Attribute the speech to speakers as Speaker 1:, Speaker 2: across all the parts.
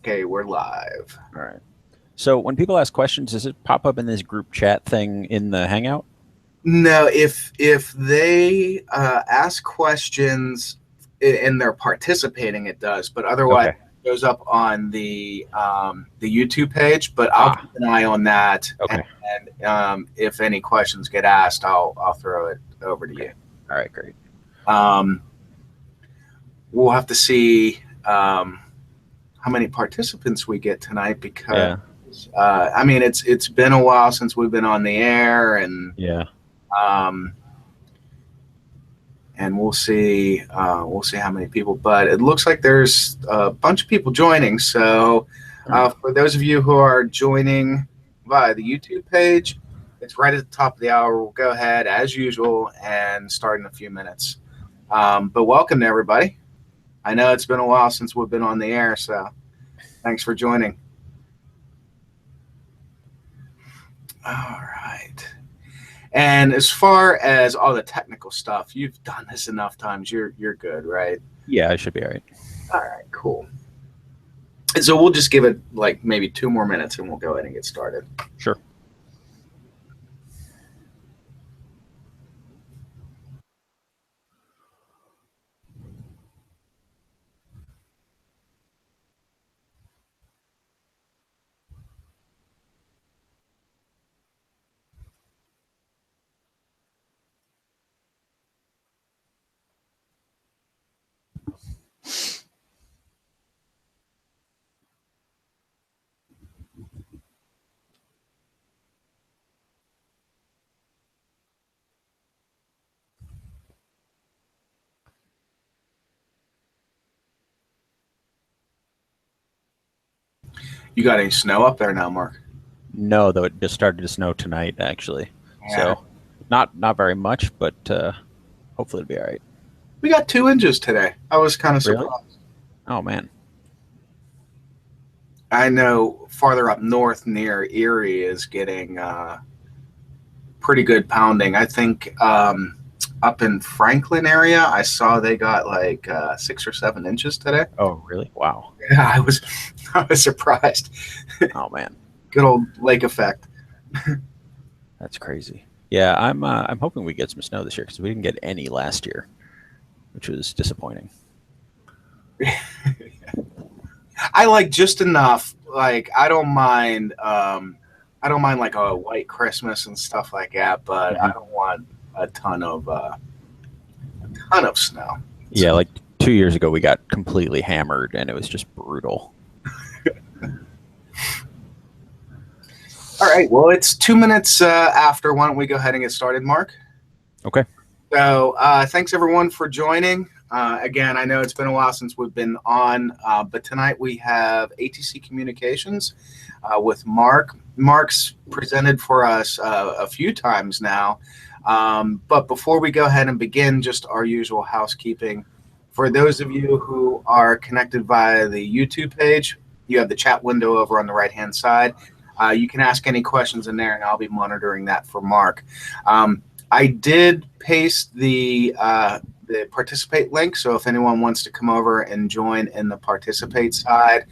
Speaker 1: Okay, we're live.
Speaker 2: All right. So when people ask questions, does it pop up in this group chat thing in the Hangout?
Speaker 1: No, if they ask questions and they're participating, it does. But otherwise,
Speaker 2: Okay.
Speaker 1: it goes up on the YouTube page. But I'll keep an eye on that.
Speaker 2: Okay.
Speaker 1: And if any questions get asked, I'll throw it over to you.
Speaker 2: All right, great.
Speaker 1: We'll have to see how many participants we get tonight because I mean it's been a while since we've been on the air, and and we'll see how many people. But it looks like there's a bunch of people joining. So for those of you who are joining via the YouTube page, it's right at the top of the hour. We'll go ahead as usual and start in a few minutes. But welcome to everybody. I know it's been a while since we've been on the air, so thanks for joining. All right. And as far as all the technical stuff, you've done this enough times. You're good, right?
Speaker 2: Yeah, I should be all right.
Speaker 1: All right, cool. And so we'll just give it like maybe 2 more minutes and we'll go ahead and get started.
Speaker 2: Sure.
Speaker 1: You got any snow up there now, Mark?
Speaker 2: No, though it just started to snow tonight, actually. Yeah. So not very much, but hopefully it'll be all right.
Speaker 1: We got 2 inches today. I was kind of surprised.
Speaker 2: Really? Oh, man.
Speaker 1: I know farther up north near Erie is getting pretty good pounding. I think up in Franklin area, I saw they got like 6 or 7 inches today.
Speaker 2: Oh, really? Wow.
Speaker 1: Yeah, I was surprised.
Speaker 2: Oh, man.
Speaker 1: Good old lake effect.
Speaker 2: That's crazy. Yeah, I'm hoping we get some snow this year because we didn't get any last year, which was disappointing.
Speaker 1: I like just enough. Like I don't mind like a white Christmas and stuff like that, but I don't want a ton of snow.
Speaker 2: Yeah, like 2 years ago we got completely hammered and it was just brutal.
Speaker 1: All right, well, it's 2 minutes after. Why don't we go ahead and get started, Mark?
Speaker 2: Okay.
Speaker 1: So thanks everyone for joining. Again, I know it's been a while since we've been on, but tonight we have ATC Communications with Mark. Mark's presented for us a few times now. But before we go ahead and begin, just our usual housekeeping. For those of you who are connected via the YouTube page, you have the chat window over on the right-hand side. You can ask any questions in there, and I'll be monitoring that for Mark. I did paste the participate link, so if anyone wants to come over and join in the participate side,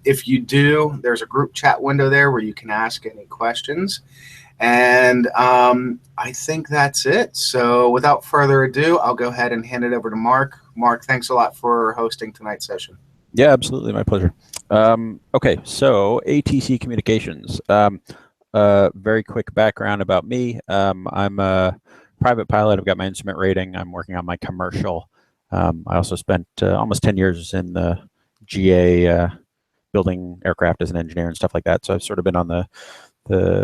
Speaker 1: if you do, there's a group chat window there where you can ask any questions. And I think that's it. So without further ado, I'll go ahead and hand it over to Mark. Mark, thanks a lot for hosting tonight's session.
Speaker 2: Yeah, absolutely. My pleasure. Okay, so ATC Communications. Very quick background about me. I'm a private pilot. I've got my instrument rating. I'm working on my commercial. I also spent almost 10 years in the GA building aircraft as an engineer and stuff like that. So I've sort of been on the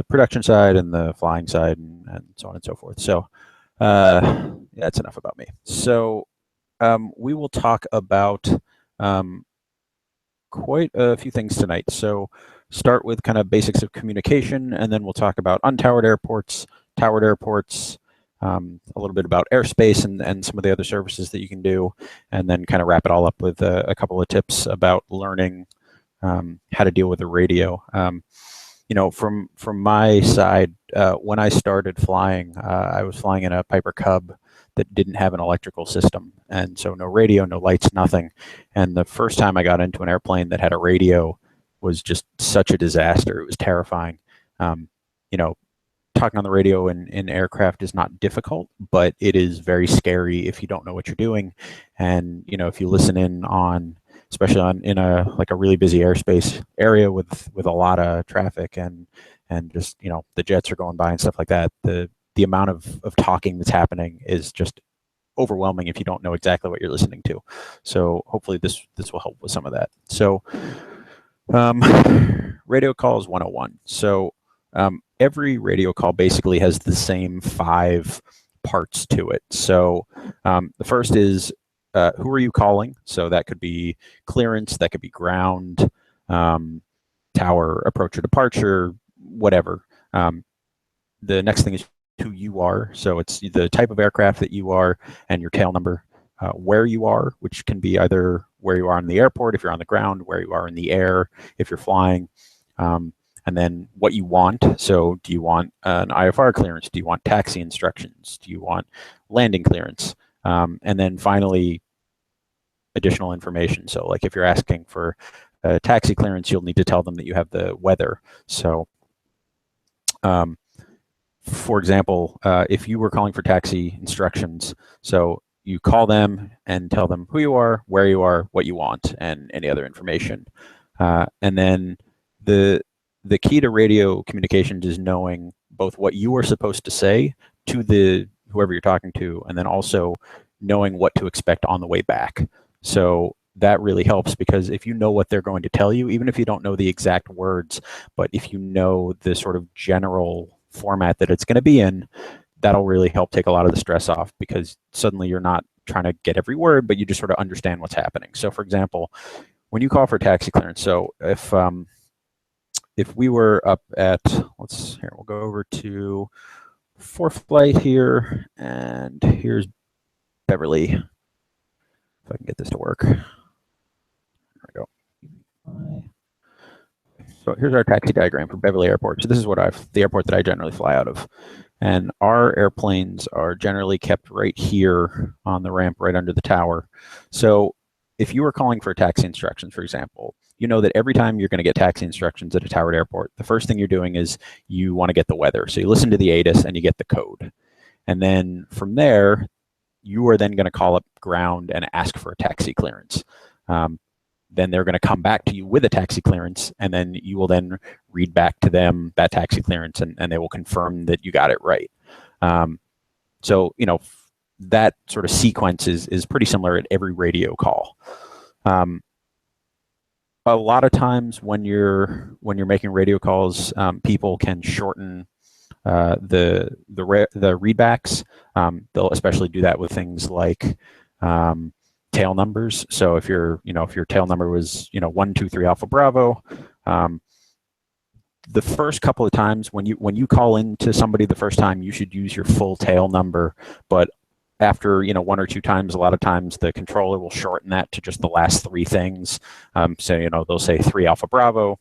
Speaker 2: production side and the flying side and so on and so forth. So yeah, that's enough about me. So we will talk about quite a few things tonight. So start with kind of basics of communication, and then we'll talk about untowered airports, towered airports, a little bit about airspace and some of the other services that you can do, and then kind of wrap it all up with a couple of tips about learning how to deal with the radio. You know, from my side, when I started flying, I was flying in a Piper Cub that didn't have an electrical system, and so no radio, no lights, nothing. And the first time I got into an airplane that had a radio was just such a disaster. It was terrifying. You know, talking on the radio in aircraft is not difficult, but it is very scary if you don't know what you're doing. And you know, if you listen in on, especially in a really busy airspace area with a lot of traffic and just, you know, the jets are going by and stuff like that, the amount of talking that's happening is just overwhelming if you don't know exactly what you're listening to. So hopefully this will help with some of that. So radio calls 101. So every radio call basically has the same 5 parts to it. So the first is who are you calling? So that could be clearance, that could be ground, tower, approach or departure, whatever. The next thing is who you are. So it's the type of aircraft that you are and your tail number. Where you are, which can be either where you are in the airport if you're on the ground, where you are in the air if you're flying, and then what you want. So do you want an IFR clearance? Do you want taxi instructions? Do you want landing clearance? And then finally, additional information. So like if you're asking for a taxi clearance, you'll need to tell them that you have the weather. So for example, if you were calling for taxi instructions, so you call them and tell them who you are, where you are, what you want, and any other information. And then the key to radio communications is knowing both what you are supposed to say to whoever you're talking to, and then also knowing what to expect on the way back. So that really helps, because if you know what they're going to tell you, even if you don't know the exact words, but if you know the sort of general format that it's going to be in, that'll really help take a lot of the stress off, because suddenly you're not trying to get every word, but you just sort of understand what's happening. So for example, when you call for taxi clearance, so if we were up at, we'll go over to 4th flight here, and here's Beverly. If I can get this to work. There we go. So here's our taxi diagram for Beverly Airport. So this is the airport that I generally fly out of. And our airplanes are generally kept right here on the ramp, right under the tower. So if you were calling for taxi instructions, for example, you know that every time you're going to get taxi instructions at a towered airport, the first thing you're doing is you want to get the weather. So you listen to the ATIS and you get the code. And then from there, you are then going to call up ground and ask for a taxi clearance. Then they're going to come back to you with a taxi clearance, and then you will then read back to them that taxi clearance, and they will confirm that you got it right. So, you know, that sort of sequence is pretty similar at every radio call. A lot of times when you're making radio calls, people can shorten the readbacks. They'll especially do that with things like tail numbers. So if your tail number was 123 Alpha Bravo, the first couple of times when you call into somebody the first time, you should use your full tail number. But after 1 or 2 times, a lot of times the controller will shorten that to just the last 3 things. So they'll say 3 Alpha Bravo.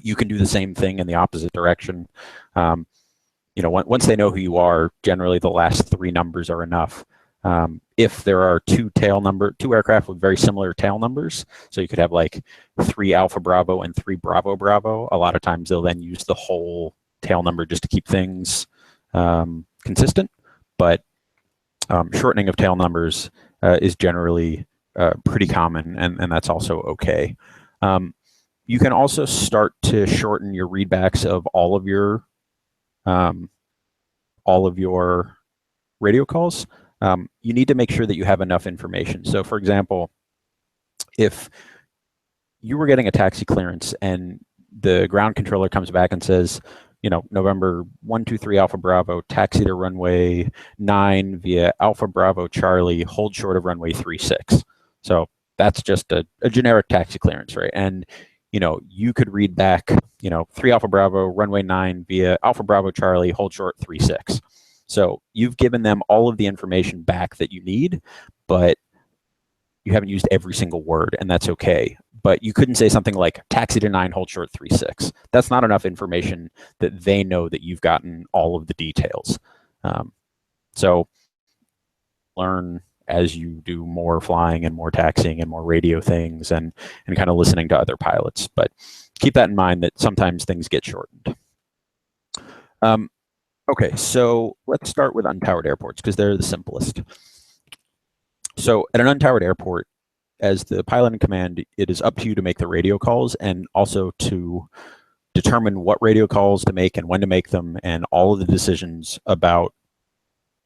Speaker 2: You can do the same thing in the opposite direction. Once they know who you are, generally the last 3 numbers are enough. If there are 2 aircraft with very similar tail numbers, so you could have like 3 Alpha Bravo and 3 Bravo Bravo, a lot of times they'll then use the whole tail number just to keep things consistent. But shortening of tail numbers is generally pretty common, and that's also okay. You can also start to shorten your readbacks of all of your radio calls. You need to make sure that you have enough information. So for example, if you were getting a taxi clearance and the ground controller comes back and says, November 123 Alpha Bravo, taxi to runway 9 via Alpha Bravo Charlie, hold short of runway 36. So that's just a generic taxi clearance, right? And you could read back, 3 Alpha Bravo, runway 9 via Alpha Bravo Charlie, hold short 36. So you've given them all of the information back that you need, but you haven't used every single word, and that's okay. But you couldn't say something like taxi to 9, hold short 36. That's not enough information that they know that you've gotten all of the details. So learn as you do more flying and more taxiing and more radio things and kind of listening to other pilots. But keep that in mind that sometimes things get shortened. Okay, so let's start with untowered airports because they're the simplest. So at an untowered airport, as the pilot in command, it is up to you to make the radio calls and also to determine what radio calls to make and when to make them and all of the decisions about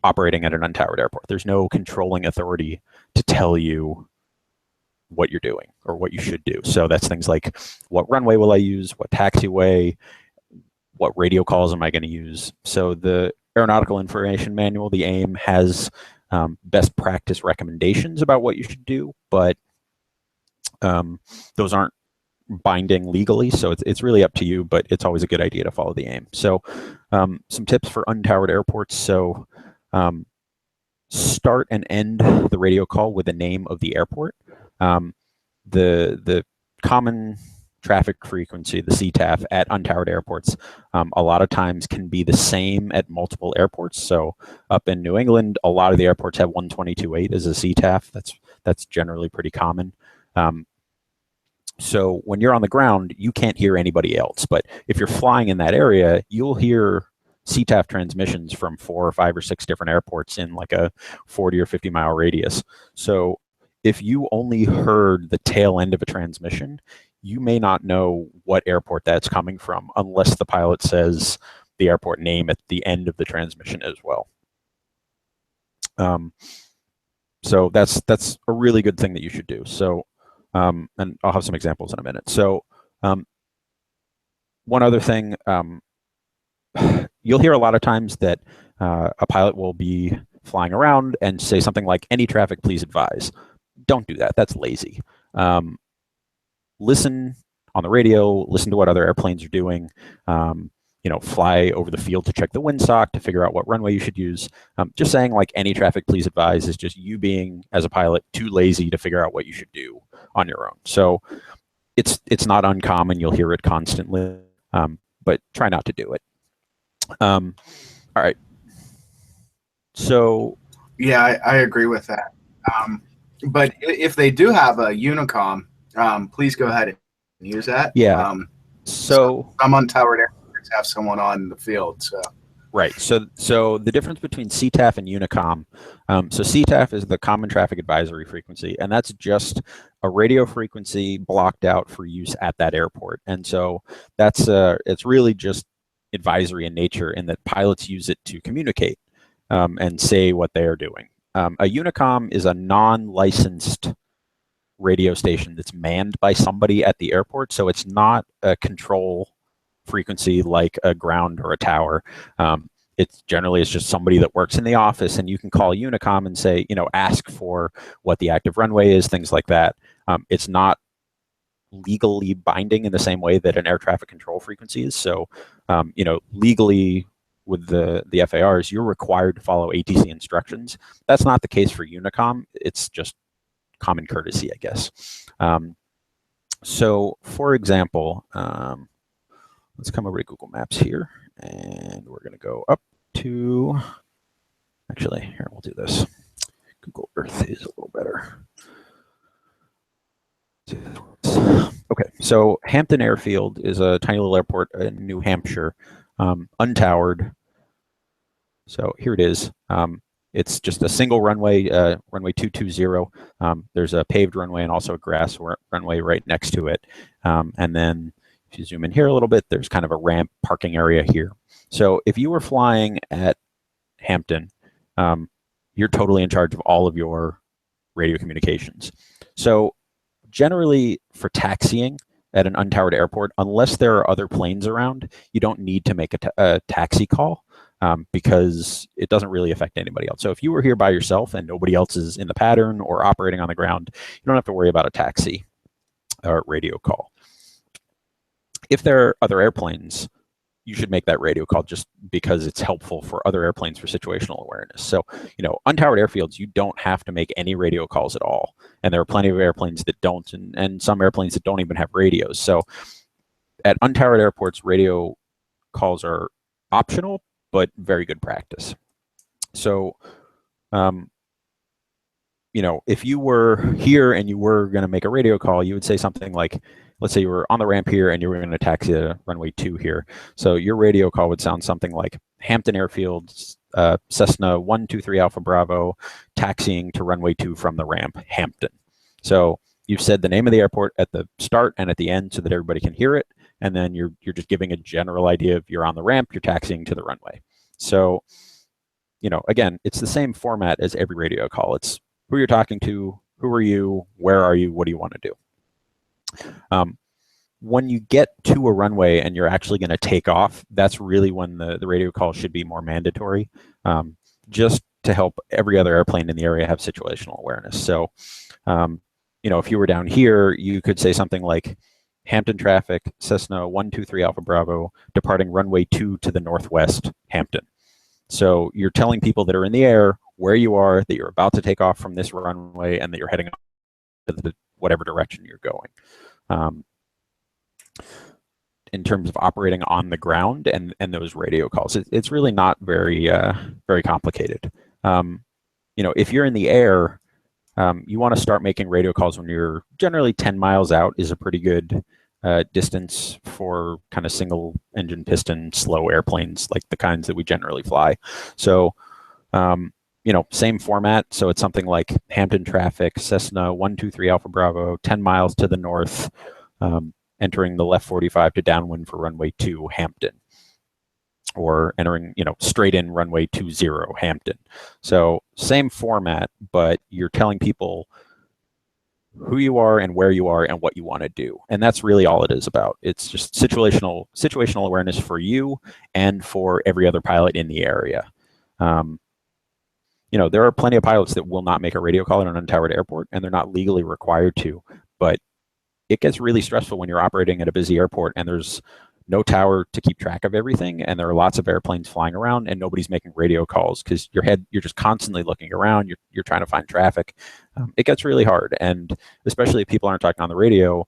Speaker 2: operating at an untowered airport. There's no controlling authority to tell you what you're doing or what you should do. So that's things like what runway will I use, what taxiway, what radio calls am I going to use. So the Aeronautical Information Manual, the AIM, has best practice recommendations about what you should do, but those aren't binding legally, so it's really up to you, but it's always a good idea to follow the AIM. So some tips for untowered airports. So start and end the radio call with the name of the airport. The common traffic frequency, the CTAF, at untowered airports a lot of times can be the same at multiple airports. So up in New England, a lot of the airports have 122.8 as a CTAF. That's generally pretty common. So when you're on the ground, you can't hear anybody else. But if you're flying in that area, you'll hear CTAF transmissions from 4 or 5 or 6 different airports in like a 40 or 50 mile radius. So if you only heard the tail end of a transmission, you may not know what airport that's coming from unless the pilot says the airport name at the end of the transmission as well. So that's a really good thing that you should do. So and I'll have some examples in a minute. So one other thing, you'll hear a lot of times that a pilot will be flying around and say something like, "Any traffic, please advise." Don't do that. That's lazy. Listen on the radio, listen to what other airplanes are doing, fly over the field to check the windsock to figure out what runway you should use. Just saying like "any traffic, please advise" is just you being, as a pilot, too lazy to figure out what you should do on your own. So it's not uncommon. You'll hear it constantly, but try not to do it. All right. So
Speaker 1: yeah, I agree with that. But if they do have a Unicom, please go ahead and use that.
Speaker 2: Yeah. So
Speaker 1: I'm on Untowered Airports, have someone on the field. So
Speaker 2: right. So the difference between CTAF and Unicom. So CTAF is the Common Traffic Advisory Frequency, and that's just a radio frequency blocked out for use at that airport. And so that's it's really just advisory in nature, in that pilots use it to communicate and say what they are doing. A Unicom is a non-licensed radio station that's manned by somebody at the airport, so it's not a control frequency like a ground or a tower. It's just somebody that works in the office, and you can call Unicom and say, ask for what the active runway is, things like that. It's not legally binding in the same way that an air traffic control frequency is. So, legally with the FARs, you're required to follow ATC instructions. That's not the case for Unicom. It's just common courtesy, I guess. So, for example, let's come over to Google Maps here, and we're going to go up to, actually, here, we'll do this. Google Earth is a little better. Okay, so Hampton Airfield is a tiny little airport in New Hampshire, untowered. So here it is. It's just a single runway, runway 220. There's a paved runway and also a grass runway right next to it. And then if you zoom in here a little bit, there's kind of a ramp parking area here. So if you were flying at Hampton, you're totally in charge of all of your radio communications. So generally for taxiing at an untowered airport, unless there are other planes around, you don't need to make a taxi call. Because it doesn't really affect anybody else. So if you were here by yourself and nobody else is in the pattern or operating on the ground, you don't have to worry about a taxi or radio call. If there are other airplanes, you should make that radio call just because it's helpful for other airplanes for situational awareness. So, untowered airfields, you don't have to make any radio calls at all. And there are plenty of airplanes that don't, and some airplanes that don't even have radios. So at untowered airports, radio calls are optional, but very good practice. So if you were here and you were going to make a radio call, you would say something like, let's say you were on the ramp here and you were going to taxi to runway 2 here. So your radio call would sound something like Hampton Airfield, Cessna 123 Alpha Bravo, taxiing to runway 2 from the ramp, Hampton. So you've said the name of the airport at the start and at the end so that everybody can hear it. And then you're just giving a general idea of you're on the ramp, you're taxiing to the runway. So, again, it's the same format as every radio call. It's who you're talking to, who are you, where are you, what do you want to do? When you get to a runway and you're actually going to take off, that's really when the radio call should be more mandatory, just to help every other airplane in the area have situational awareness. So, if you were down here, you could say something like, Hampton traffic, Cessna 123 Alpha Bravo, departing runway 2 to the northwest, Hampton. So you're telling people that are in the air where you are, that you're about to take off from this runway, and that you're heading to whatever direction you're going. In terms of operating on the ground and those radio calls, it's really not very very complicated. If you're in the air, you want to start making radio calls when you're generally 10 miles out is a pretty good distance for kind of single engine piston slow airplanes like the kinds that we generally fly. So, same format. So it's something like Hampton traffic, Cessna 123 Alpha Bravo, 10 miles to the north, entering the left 45 to downwind for runway 2, Hampton. Or entering, straight in runway 20, Hampton. So same format, but you're telling people who you are and where you are and what you want to do. And that's really all it is about. It's just situational awareness for you and for every other pilot in the area. There are plenty of pilots that will not make a radio call at an untowered airport, and they're not legally required to, but it gets really stressful when you're operating at a busy airport and there's no tower to keep track of everything, and there are lots of airplanes flying around and nobody's making radio calls because you're just constantly looking around, you're trying to find traffic. It gets really hard, and especially if people aren't talking on the radio,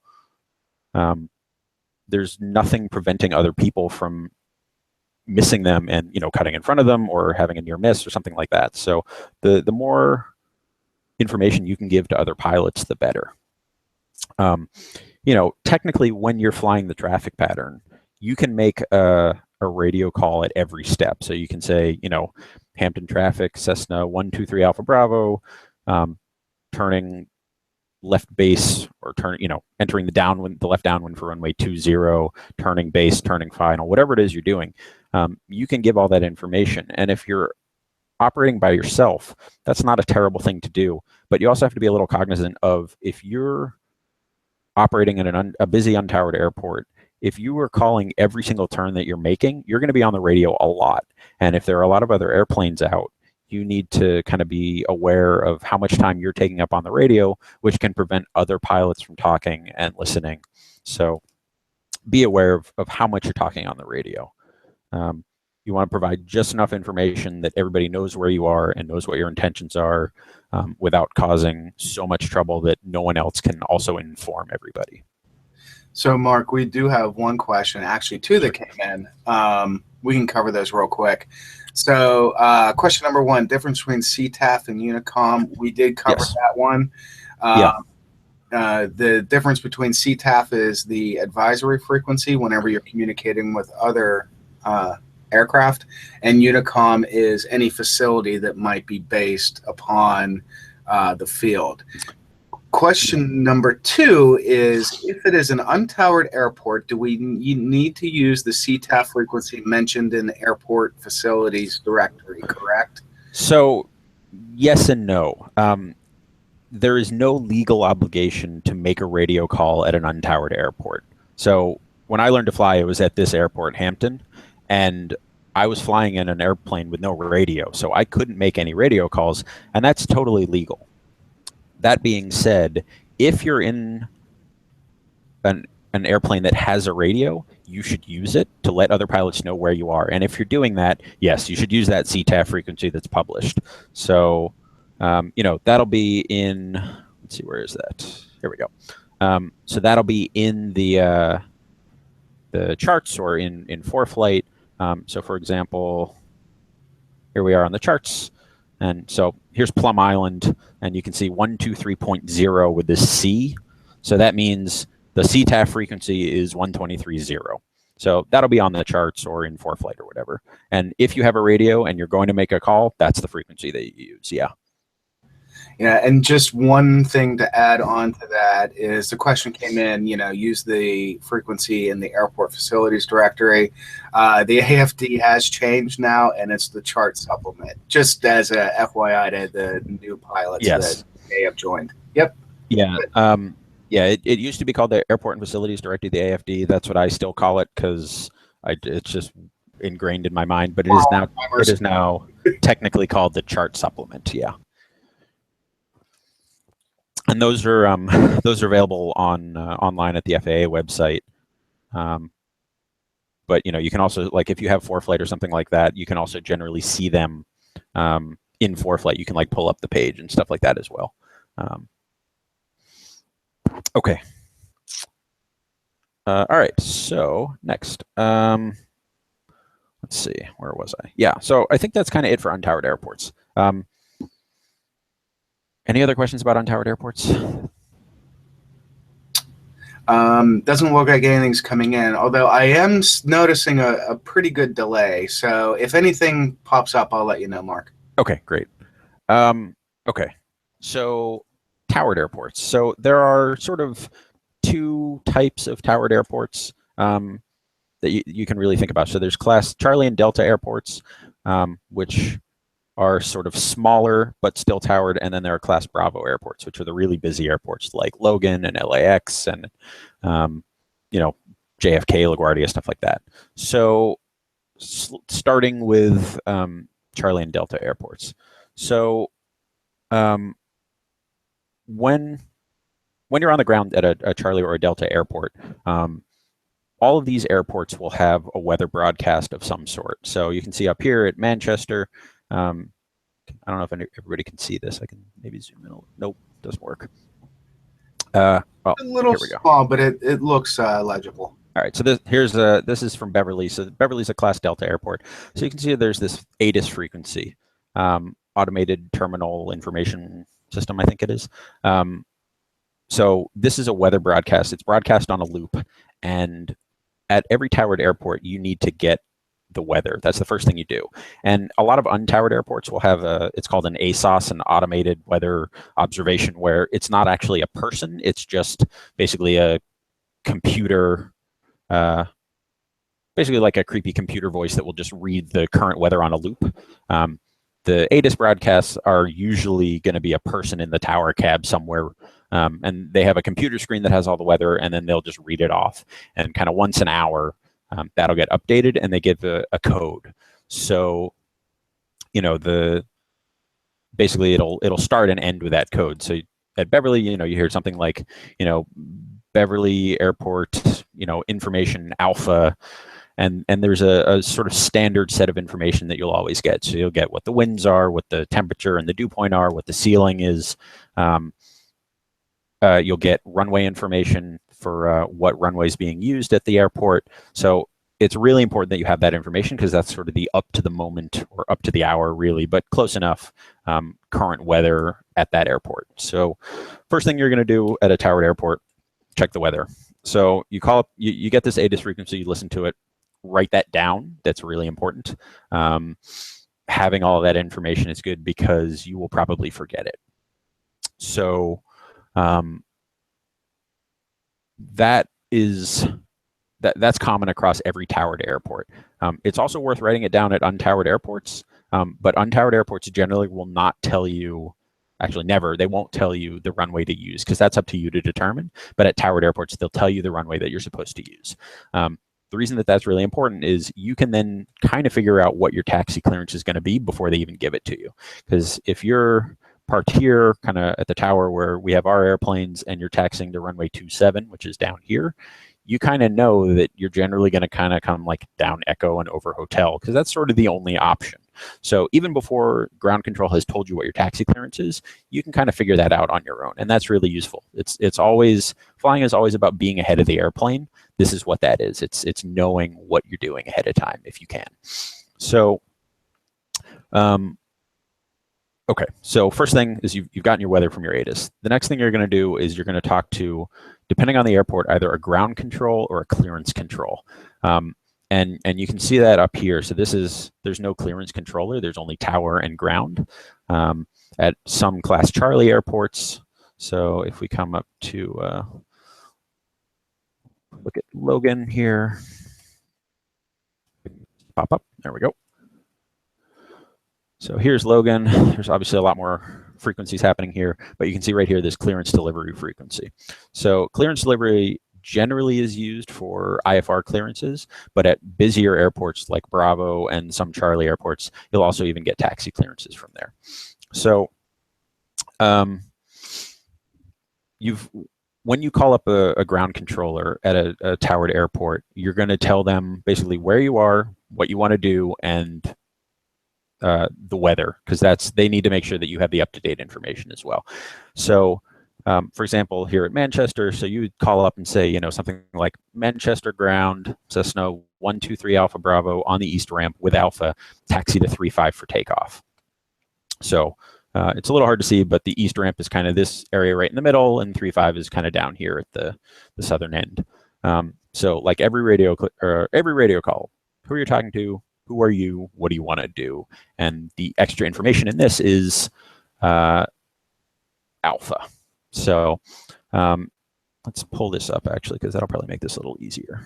Speaker 2: there's nothing preventing other people from missing them and cutting in front of them or having a near miss or something like that. So the more information you can give to other pilots, the better. Technically when you're flying the traffic pattern, you can make a radio call at every step. So you can say, Hampton traffic, Cessna 123 Alpha Bravo, turning left base or entering the left downwind for runway 20, turning base, turning final, whatever it is you're doing. You can give all that information. And if you're operating by yourself, that's not a terrible thing to do. But you also have to be a little cognizant of, if you're operating in a busy untowered airport, if you are calling every single turn that you're making, you're going to be on the radio a lot. And if there are a lot of other airplanes out, you need to kind of be aware of how much time you're taking up on the radio, which can prevent other pilots from talking and listening. So be aware of how much you're talking on the radio. You want to provide just enough information that everybody knows where you are and knows what your intentions are, without causing so much trouble that no one else can also inform everybody.
Speaker 1: So, Mark, we do have one question, actually, two that came in. We can cover those real quick. So, question number one, difference between CTAF and Unicom. We did cover that one. The difference between CTAF is the advisory frequency whenever you're communicating with other aircraft, and Unicom is any facility that might be based upon the field. Question number two is, if it is an untowered airport, do we need to use the CTAF frequency mentioned in the airport facilities directory, correct?
Speaker 2: So yes and no. There is no legal obligation to make a radio call at an untowered airport. So when I learned to fly, it was at this airport, Hampton, and I was flying in an airplane with no radio, so I couldn't make any radio calls, and that's totally legal. That being said, if you're in an airplane that has a radio, you should use it to let other pilots know where you are. And if you're doing that, yes, you should use that CTAF frequency that's published. So, that'll be in, let's see, where is that? Here we go. So that'll be in the charts or in ForeFlight. So for example, here we are on the charts. And so here's Plum Island, and you can see 123.0 with this C. So that means the CTAF frequency is 123.0. So that'll be on the charts or in ForeFlight or whatever. And if you have a radio and you're going to make a call, that's the frequency that you use. Yeah.
Speaker 1: Yeah, and just one thing to add on to that is the question came in, use the frequency in the airport facilities directory. The AFD has changed now, and it's the chart supplement, just as a FYI to the new pilots that may have joined. Yep.
Speaker 2: Yeah. Yeah, it used to be called the Airport and Facilities Directory, the AFD. That's what I still call it because it's just ingrained in my mind. But it is now technically called the chart supplement. Yeah. And those are available on online at the FAA website. But you can also, like, if you have ForeFlight or something like that, you can also generally see them in ForeFlight. You can like pull up the page and stuff like that as well. Okay. All right. So next, let's see, where was I? Yeah. So I think that's kind of it for Untowered Airports. Any other questions about Untowered Airports?
Speaker 1: Doesn't look like anything's coming in, although I am noticing a pretty good delay. So if anything pops up, I'll let you know, Mark.
Speaker 2: Okay, great. Okay, so towered airports. So there are sort of two types of towered airports that you can really think about. So there's class Charlie and Delta airports, which are sort of smaller but still towered, and then there are class Bravo airports, which are the really busy airports like Logan and LAX and JFK, LaGuardia, stuff like that. So starting with Charlie and Delta airports. So when you're on the ground at a Charlie or a Delta airport, all of these airports will have a weather broadcast of some sort. So you can see up here at Manchester, I don't know if everybody can see this. I can maybe zoom in. Nope, doesn't work. Well,
Speaker 1: a little small, but it looks legible.
Speaker 2: All right, so this is from Beverly. So Beverly's a class Delta airport. So you can see there's this ATIS frequency, automated terminal information system, I think it is. So this is a weather broadcast. It's broadcast on a loop, and at every towered airport, you need to get the weather. That's the first thing you do. And a lot of untowered airports will have it's called an ASOS, an automated weather observation, where it's not actually a person. It's just basically a computer, basically like a creepy computer voice that will just read the current weather on a loop. The ATIS broadcasts are usually going to be a person in the tower cab somewhere, and they have a computer screen that has all the weather, and then they'll just read it off. And kind of once an hour, that'll get updated, and they give a code. So, basically it'll start and end with that code. So at Beverly, you hear something like, Beverly Airport, information alpha, and there's a sort of standard set of information that you'll always get. So you'll get what the winds are, what the temperature and the dew point are, what the ceiling is. You'll get runway information for what runway is being used at the airport. So it's really important that you have that information, because that's sort of the up to the moment or up to the hour, really, but close enough current weather at that airport. So first thing you're going to do at a towered airport, check the weather. So you call up, you get this ATIS frequency, you listen to it, write that down. That's really important. Having all of that information is good because you will probably forget it. So that's common across every towered airport. It's also worth writing it down at untowered airports, but untowered airports generally will not tell you, actually never, they won't tell you the runway to use, because that's up to you to determine. But at towered airports, they'll tell you the runway that you're supposed to use. The reason that that's really important is you can then kind of figure out what your taxi clearance is going to be before they even give it to you. Because if you're parked here, kind of at the tower where we have our airplanes, and you're taxiing to runway 27, which is down here, you kind of know that you're generally going to kind of come like down Echo and over Hotel, because that's sort of the only option. So even before ground control has told you what your taxi clearance is, you can kind of figure that out on your own, and that's really useful. It's always, flying is always about being ahead of the airplane. This is what that is. It's knowing what you're doing ahead of time if you can. So Okay, so first thing is you've gotten your weather from your ATIS. The next thing you're going to do is you're going to talk to, depending on the airport, either a ground control or a clearance control. And you can see that up here. So there's no clearance controller. There's only tower and ground at some Class Charlie airports. So if we come up to look at Logan here, pop up. There we go. So here's Logan. There's obviously a lot more frequencies happening here, but you can see right here this clearance delivery frequency. So clearance delivery generally is used for IFR clearances, but at busier airports like Bravo and some Charlie airports, you'll also even get taxi clearances from there. So when you call up a ground controller at a towered airport, you're going to tell them basically where you are, what you want to do, and the weather, because they need to make sure that you have the up-to-date information as well. So for example, here at Manchester, so you would call up and say, you know, something like Manchester ground, Cessna 123 Alpha Bravo on the east ramp with Alpha, taxi to 35 for takeoff. So it's a little hard to see, but the east ramp is kind of this area right in the middle, and 35 is kind of down here at the southern end. So like every radio call, who are you talking to? Who are you? What do you want to do? And the extra information in this is Alpha. So let's pull this up actually, because that'll probably make this a little easier.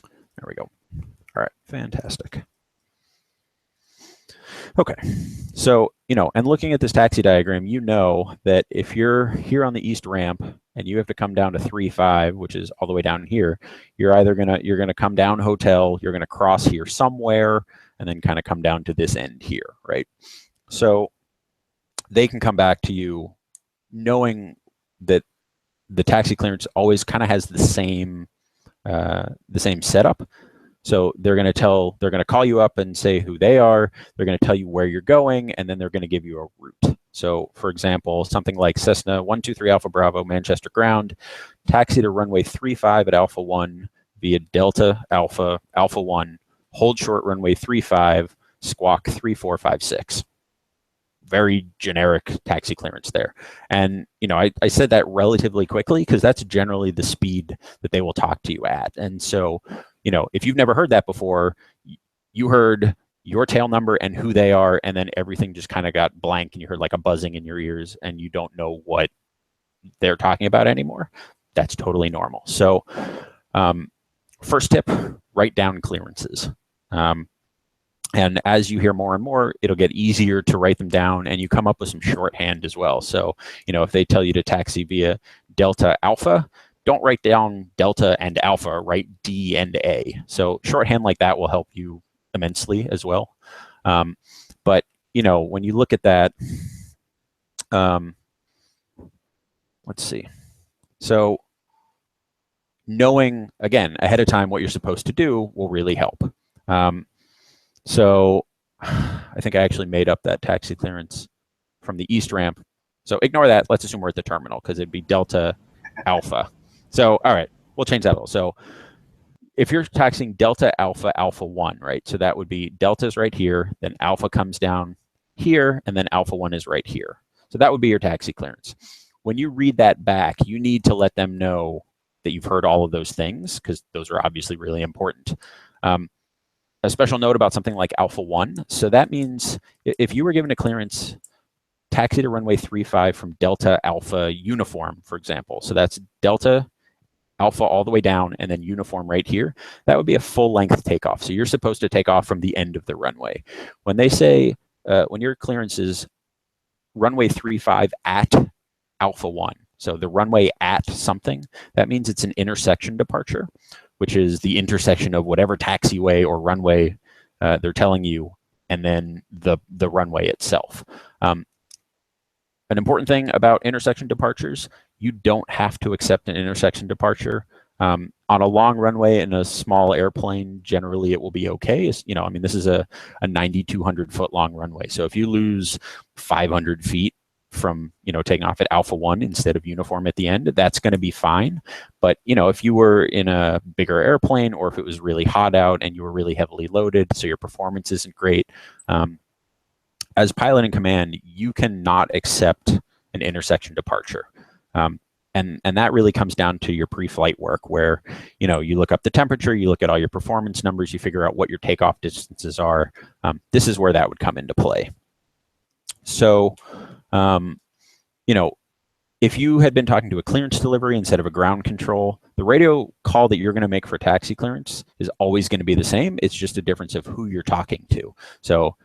Speaker 2: There we go. All right, fantastic. Okay, so, you know, and looking at this taxi diagram, you know that if you're here on the east ramp and you have to come down to 35, which is all the way down here, you're either gonna come down hotel, you're gonna cross here somewhere, and then kind of come down to this end here, right? So they can come back to you knowing that the taxi clearance always kind of has the same setup. So they're going to call you up and say who they are. They're going to tell you where you're going, and then they're going to give you a route. So for example, something like Cessna 123 Alpha Bravo, Manchester ground, taxi to runway 35 at Alpha 1 via Delta Alpha, Alpha 1, hold short runway 35, squawk 3456. Very generic taxi clearance there. And, you know, I said that relatively quickly because that's generally the speed that they will talk to you at. And so, you know, if you've never heard that before, you heard your tail number and who they are, and then everything just kind of got blank and you heard like a buzzing in your ears and you don't know what they're talking about anymore. That's totally normal. So first tip, write down clearances. And as you hear more and more, it'll get easier to write them down, and you come up with some shorthand as well. So, you know, if they tell you to taxi via Delta Alpha, don't write down Delta and Alpha, write D and A. So shorthand like that will help you immensely as well. But, you know, when you look at that, let's see. So knowing, again, ahead of time what you're supposed to do will really help. So I think I actually made up that taxi clearance from the east ramp. So ignore that. Let's assume we're at the terminal because it'd be Delta Alpha. So, all right, we'll change that a little. So if you're taxiing Delta Alpha, Alpha 1, right? So that would be Delta's right here, then Alpha comes down here, and then Alpha 1 is right here. So that would be your taxi clearance. When you read that back, you need to let them know that you've heard all of those things because those are obviously really important. A special note about something like Alpha 1. So that means if you were given a clearance, taxi to runway 35 from Delta Alpha uniform, for example. So that's Delta Alpha all the way down and then uniform right here. That would be a full length takeoff. So you're supposed to take off from the end of the runway. When they say, when your clearance is runway 35 at Alpha 1, so the runway at something, that means it's an intersection departure, which is the intersection of whatever taxiway or runway they're telling you, and then the runway itself. An important thing about intersection departures, you don't have to accept an intersection departure. On a long runway in a small airplane, generally it will be okay. You know, I mean, this is a 9,200 foot long runway. So if you lose 500 feet, from, taking off at Alpha 1 instead of uniform at the end, that's going to be fine. But, if you were in a bigger airplane, or if it was really hot out and you were really heavily loaded, so your performance isn't great, as pilot in command, you cannot accept an intersection departure. And that really comes down to your pre-flight work, where, you look up the temperature, you look at all your performance numbers, you figure out what your takeoff distances are. This is where that would come into play. So, if you had been talking to a clearance delivery instead of a ground control, the radio call that you're going to make for taxi clearance is always going to be the same. It's just a difference of who you're talking to. So,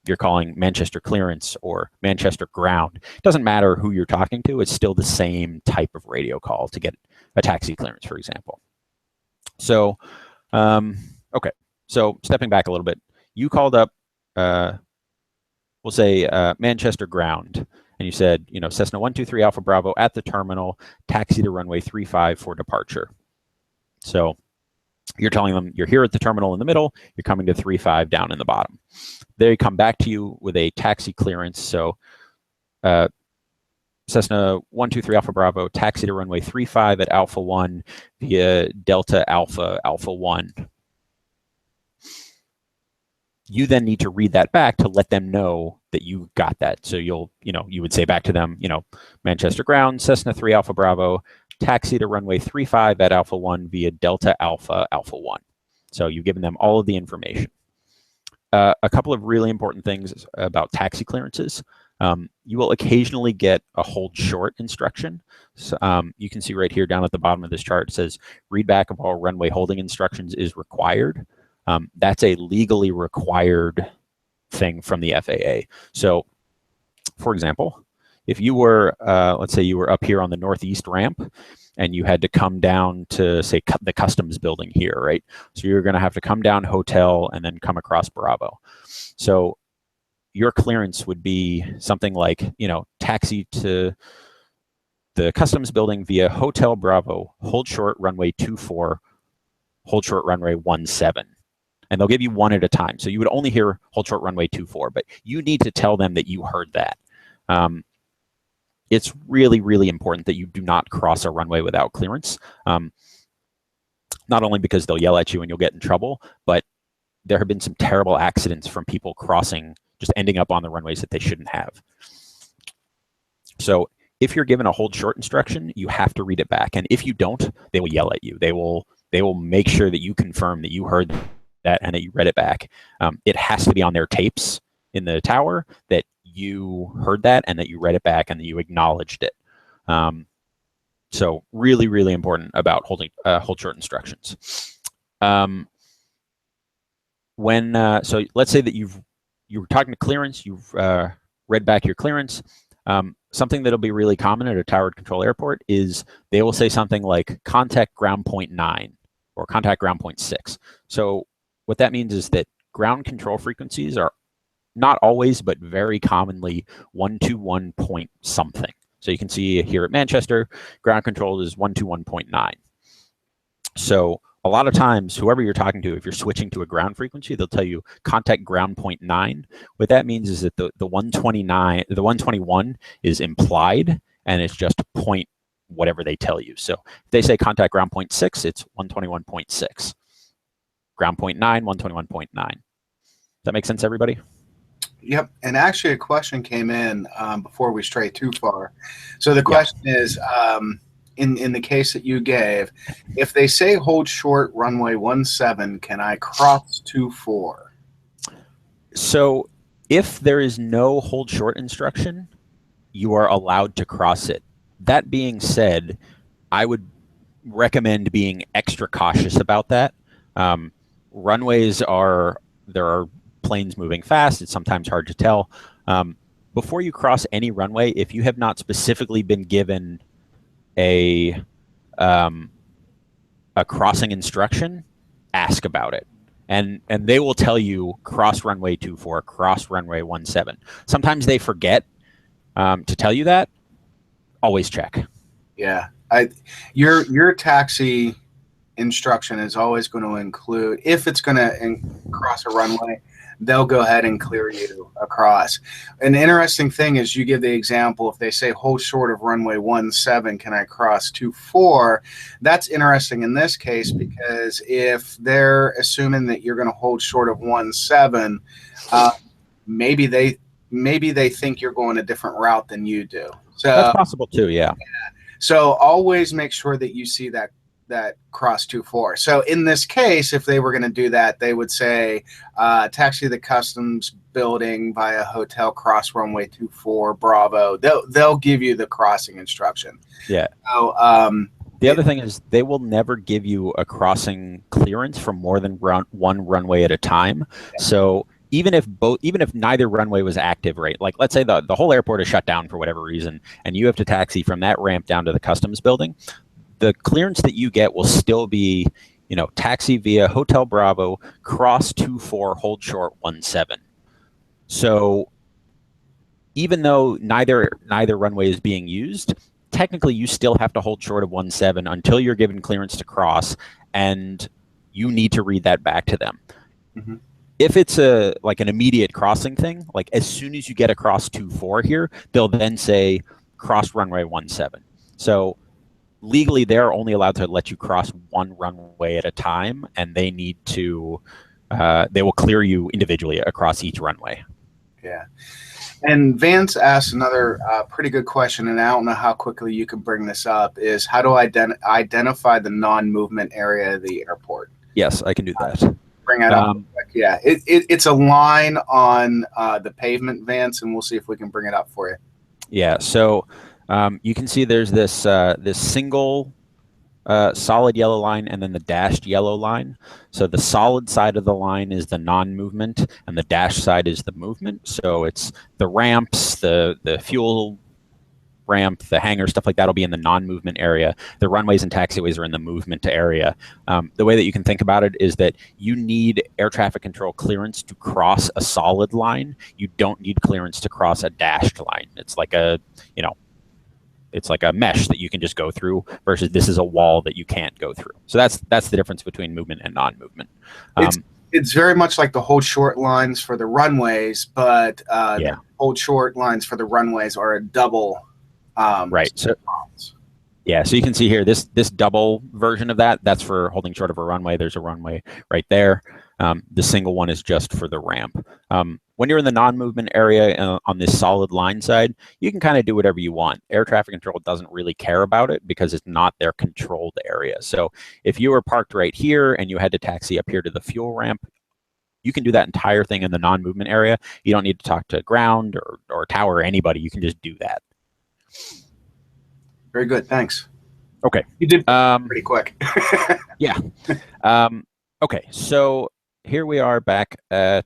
Speaker 2: if you're calling Manchester clearance or Manchester ground, it doesn't matter who you're talking to. It's still the same type of radio call to get a taxi clearance, for example. So, okay. So stepping back a little bit, you called up, we'll say Manchester ground, and you said, Cessna 123 Alpha Bravo at the terminal, taxi to runway 35 for departure. So you're telling them you're here at the terminal in the middle, you're coming to 35 down in the bottom. They come back to you with a taxi clearance. So Cessna 123 Alpha Bravo, taxi to runway 35 at Alpha 1 via Delta Alpha, Alpha 1. You then need to read that back to let them know that you got that. So you would say back to them, Manchester ground, Cessna 3 Alpha Bravo, taxi to runway 35 at Alpha 1 via Delta Alpha, Alpha 1. So you've given them all of the information. A couple of really important things about taxi clearances. You will occasionally get a hold short instruction. So, you can see right here down at the bottom of this chart, it says read back of all runway holding instructions is required. That's a legally required thing from the FAA. So, for example, if you were, let's say you were up here on the northeast ramp and you had to come down to, say, the customs building here, right? So you're going to have to come down hotel and then come across Bravo. So your clearance would be something like, taxi to the customs building via Hotel Bravo, hold short runway 24, hold short runway 17. And they'll give you one at a time. So you would only hear hold short runway 24, but you need to tell them that you heard that. It's really, really important that you do not cross a runway without clearance. Not only because they'll yell at you and you'll get in trouble, but there have been some terrible accidents from people crossing, just ending up on the runways that they shouldn't have. So if you're given a hold short instruction, you have to read it back. And if you don't, they will yell at you. They will make sure that you confirm that you heard that and that you read it back. It has to be on their tapes in the tower that you heard that and that you read it back and that you acknowledged it. So really, really important about holding hold short instructions. So let's say that you were talking to clearance, you've read back your clearance. Something that'll be really common at a towered control airport is they will say something like contact ground point 9 or contact ground point 6. So what that means is that ground control frequencies are not always, but very commonly 121 point something. So you can see here at Manchester, ground control is 121.9. So a lot of times, whoever you're talking to, if you're switching to a ground frequency, they'll tell you contact ground point 9. What that means is that the 121 is implied, and it's just point whatever they tell you. So if they say contact ground point 6, it's 121.6. Ground point 9, 121.9. Does that make sense, everybody?
Speaker 1: Yep. And actually, a question came in before we stray too far. So the question is, in the case that you gave, if they say hold short runway 17, can I cross 24?
Speaker 2: So if there is no hold short instruction, you are allowed to cross it. That being said, I would recommend being extra cautious about that. Runways there are planes moving fast. It's sometimes hard to tell. Before you cross any runway, if you have not specifically been given a crossing instruction, ask about it. And they will tell you cross runway 24, cross runway 17. Sometimes they forget to tell you that. Always check.
Speaker 1: Yeah. Your taxi instruction is always going to include, if it's going to cross a runway, they'll go ahead and clear you across. An interesting thing is you give the example, if they say hold short of runway 17, can I cross 24? That's interesting in this case, because if they're assuming that you're going to hold short of 17, maybe they think you're going a different route than you do. So
Speaker 2: that's possible too. Yeah.
Speaker 1: So always make sure that you see that cross 24. So in this case, if they were going to do that, they would say taxi the customs building via hotel cross runway 24 Bravo. They'll give you the crossing instruction.
Speaker 2: Yeah.
Speaker 1: So
Speaker 2: the other thing is they will never give you a crossing clearance for more than one runway at a time. Yeah. So even if neither runway was active, right? Like let's say the whole airport is shut down for whatever reason, and you have to taxi from that ramp down to the customs building, the clearance that you get will still be, taxi via Hotel Bravo, cross 24, hold short 17. So even though neither runway is being used, technically you still have to hold short of 17 until you're given clearance to cross, and you need to read that back to them. Mm-hmm. If it's like an immediate crossing thing, like as soon as you get across 24 here, they'll then say cross runway 17. So legally, they're only allowed to let you cross one runway at a time, and they need to, they will clear you individually across each runway.
Speaker 1: Yeah. And Vance asked another pretty good question, and I don't know how quickly you can bring this up, is how do I identify the non-movement area of the airport?
Speaker 2: Yes, I can do that.
Speaker 1: Bring that up. Yeah, it's a line on the pavement, Vance, and we'll see if we can bring it up for you.
Speaker 2: Yeah, so you can see there's this single solid yellow line and then the dashed yellow line. So the solid side of the line is the non-movement, and the dashed side is the movement. So it's the ramps, the fuel ramp, the hangar, stuff like that will be in the non-movement area. The runways and taxiways are in the movement area. The way that you can think about it is that you need air traffic control clearance to cross a solid line. You don't need clearance to cross a dashed line. It's like it's like a mesh that you can just go through versus this is a wall that you can't go through. So that's the difference between movement and non-movement.
Speaker 1: It's very much like the hold short lines for the runways, but the hold short lines for the runways are a double.
Speaker 2: Right. So, yeah. So you can see here this double version of that's for holding short of a runway. There's a runway right there. The single one is just for the ramp. When you're in the non-movement area on this solid line side, you can kind of do whatever you want. Air traffic control doesn't really care about it because it's not their controlled area. So if you were parked right here and you had to taxi up here to the fuel ramp, you can do that entire thing in the non-movement area. You don't need to talk to ground or tower or anybody. You can just do that.
Speaker 1: Very good. Thanks.
Speaker 2: Okay.
Speaker 1: You did pretty quick.
Speaker 2: Yeah. Okay. So here we are back at,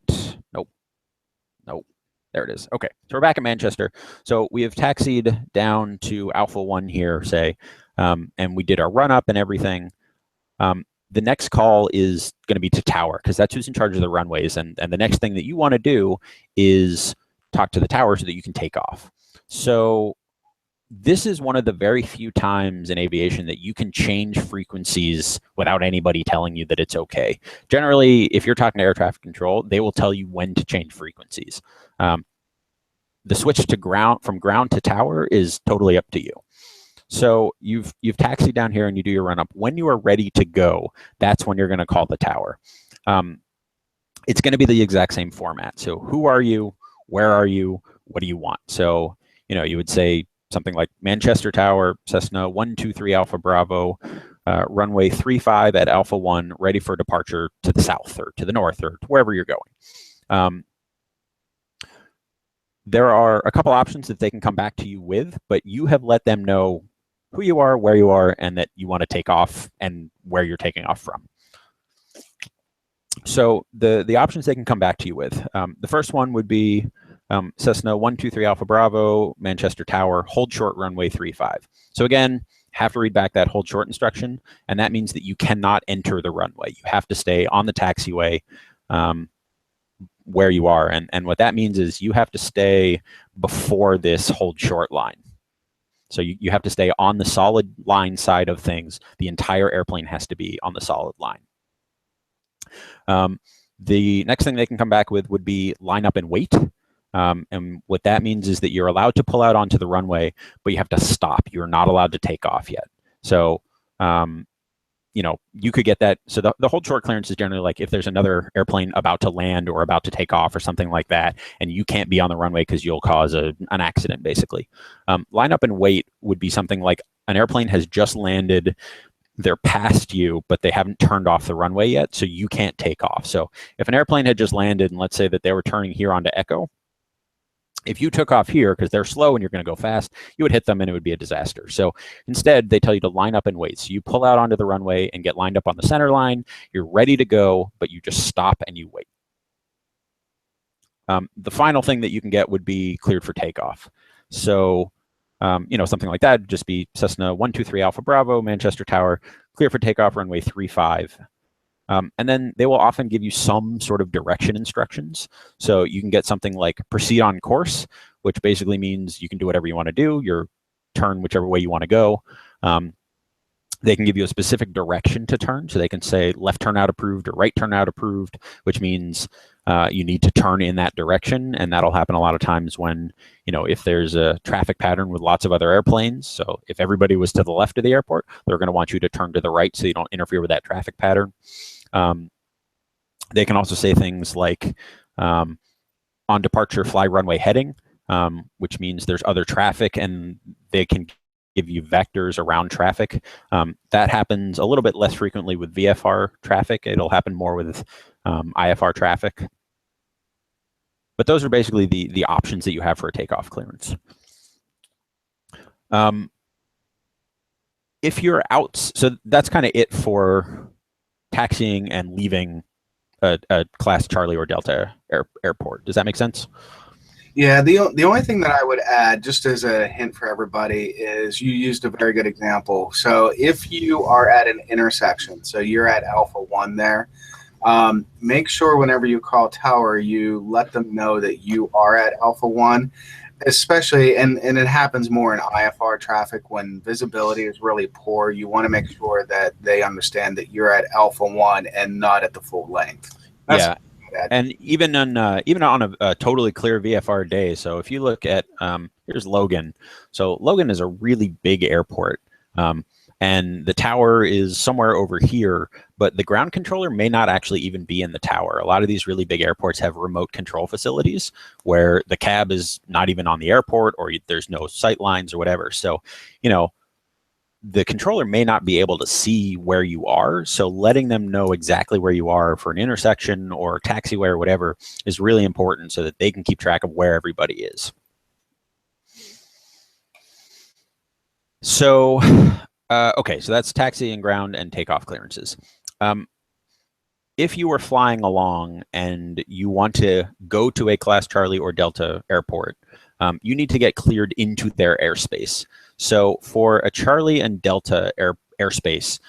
Speaker 2: nope, there it is. Okay. So we're back at Manchester. So we have taxied down to Alpha 1 here, say, and we did our run up and everything. The next call is going to be to tower because that's who's in charge of the runways. And the next thing that you want to do is talk to the tower so that you can take off. So this is one of the very few times in aviation that you can change frequencies without anybody telling you that it's okay. Generally, if you're talking to air traffic control, they will tell you when to change frequencies. The switch to from ground to tower is totally up to you. So you've taxied down here and you do your run up. When you are ready to go, that's when you're going to call the tower. It's going to be the exact same format. So who are you? Where are you? What do you want? So, you would say something like Manchester Tower, Cessna 123 Alpha Bravo, runway 35 at Alpha 1, ready for departure to the south or to the north or to wherever you're going. There are a couple options that they can come back to you with, but you have let them know who you are, where you are, and that you want to take off and where you're taking off from. So the options they can come back to you with, the first one would be Cessna 123 Alpha Bravo, Manchester Tower, hold short runway 35. So again, have to read back that hold short instruction, and that means that you cannot enter the runway. You have to stay on the taxiway where you are, and what that means is you have to stay before this hold short line. So you have to stay on the solid line side of things. The entire airplane has to be on the solid line. The next thing they can come back with would be line up and wait. And what that means is that you're allowed to pull out onto the runway, but you have to stop. You're not allowed to take off yet. So, you know, you could get that. So the hold short clearance is generally like if there's another airplane about to land or about to take off or something like that, and you can't be on the runway because you'll cause an accident, basically. Line up and wait would be something like an airplane has just landed, they're past you, but they haven't turned off the runway yet, so you can't take off. So if an airplane had just landed, and let's say that they were turning here onto Echo, if you took off here because they're slow and you're going to go fast, you would hit them and it would be a disaster. So instead, they tell you to line up and wait. So you pull out onto the runway and get lined up on the center line. You're ready to go, but you just stop and you wait. The final thing that you can get would be cleared for takeoff. So you know, something like that would just be Cessna 123 Alpha Bravo, Manchester Tower, clear for takeoff, runway 35. And then they will often give you some sort of direction instructions. So you can get something like proceed on course, which basically means you can do whatever you want to do, your turn whichever way you want to go. They can give you a specific direction to turn. So they can say left turn out approved or right turn out approved, which means you need to turn in that direction. And that'll happen a lot of times when, you know, if there's a traffic pattern with lots of other airplanes. So if everybody was to the left of the airport, they're going to want you to turn to the right so you don't interfere with that traffic pattern. They can also say things like on departure, fly runway heading, which means there's other traffic, and they can give you vectors around traffic. That happens a little bit less frequently with VFR traffic. It'll happen more with IFR traffic. But those are basically the options that you have for a takeoff clearance. If you're out, so that's kind of it for taxiing and leaving a Class Charlie or Delta airport. Does that make sense?
Speaker 1: Yeah, the only thing that I would add, just as a hint for everybody, is you used a very good example. So if you are at an intersection, so you're at Alpha 1 there, make sure whenever you call tower, you let them know that you are at Alpha 1, especially, and it happens more in IFR traffic when visibility is really poor. You want to make sure that they understand that you're at Alpha 1 and not at the full length.
Speaker 2: Yeah. And even on a totally clear VFR day, so if you look at, here's Logan. So Logan is a really big airport, and the tower is somewhere over here, but the ground controller may not actually even be in the tower. A lot of these really big airports have remote control facilities where the cab is not even on the airport, or there's no sight lines or whatever. So, you know, the controller may not be able to see where you are, so letting them know exactly where you are for an intersection or taxiway or whatever is really important so that they can keep track of where everybody is. So, okay, so that's taxi and ground and takeoff clearances. If you were flying along and you want to go to a Class Charlie or Delta airport, you need to get cleared into their airspace. So for a Charlie and Delta airspace,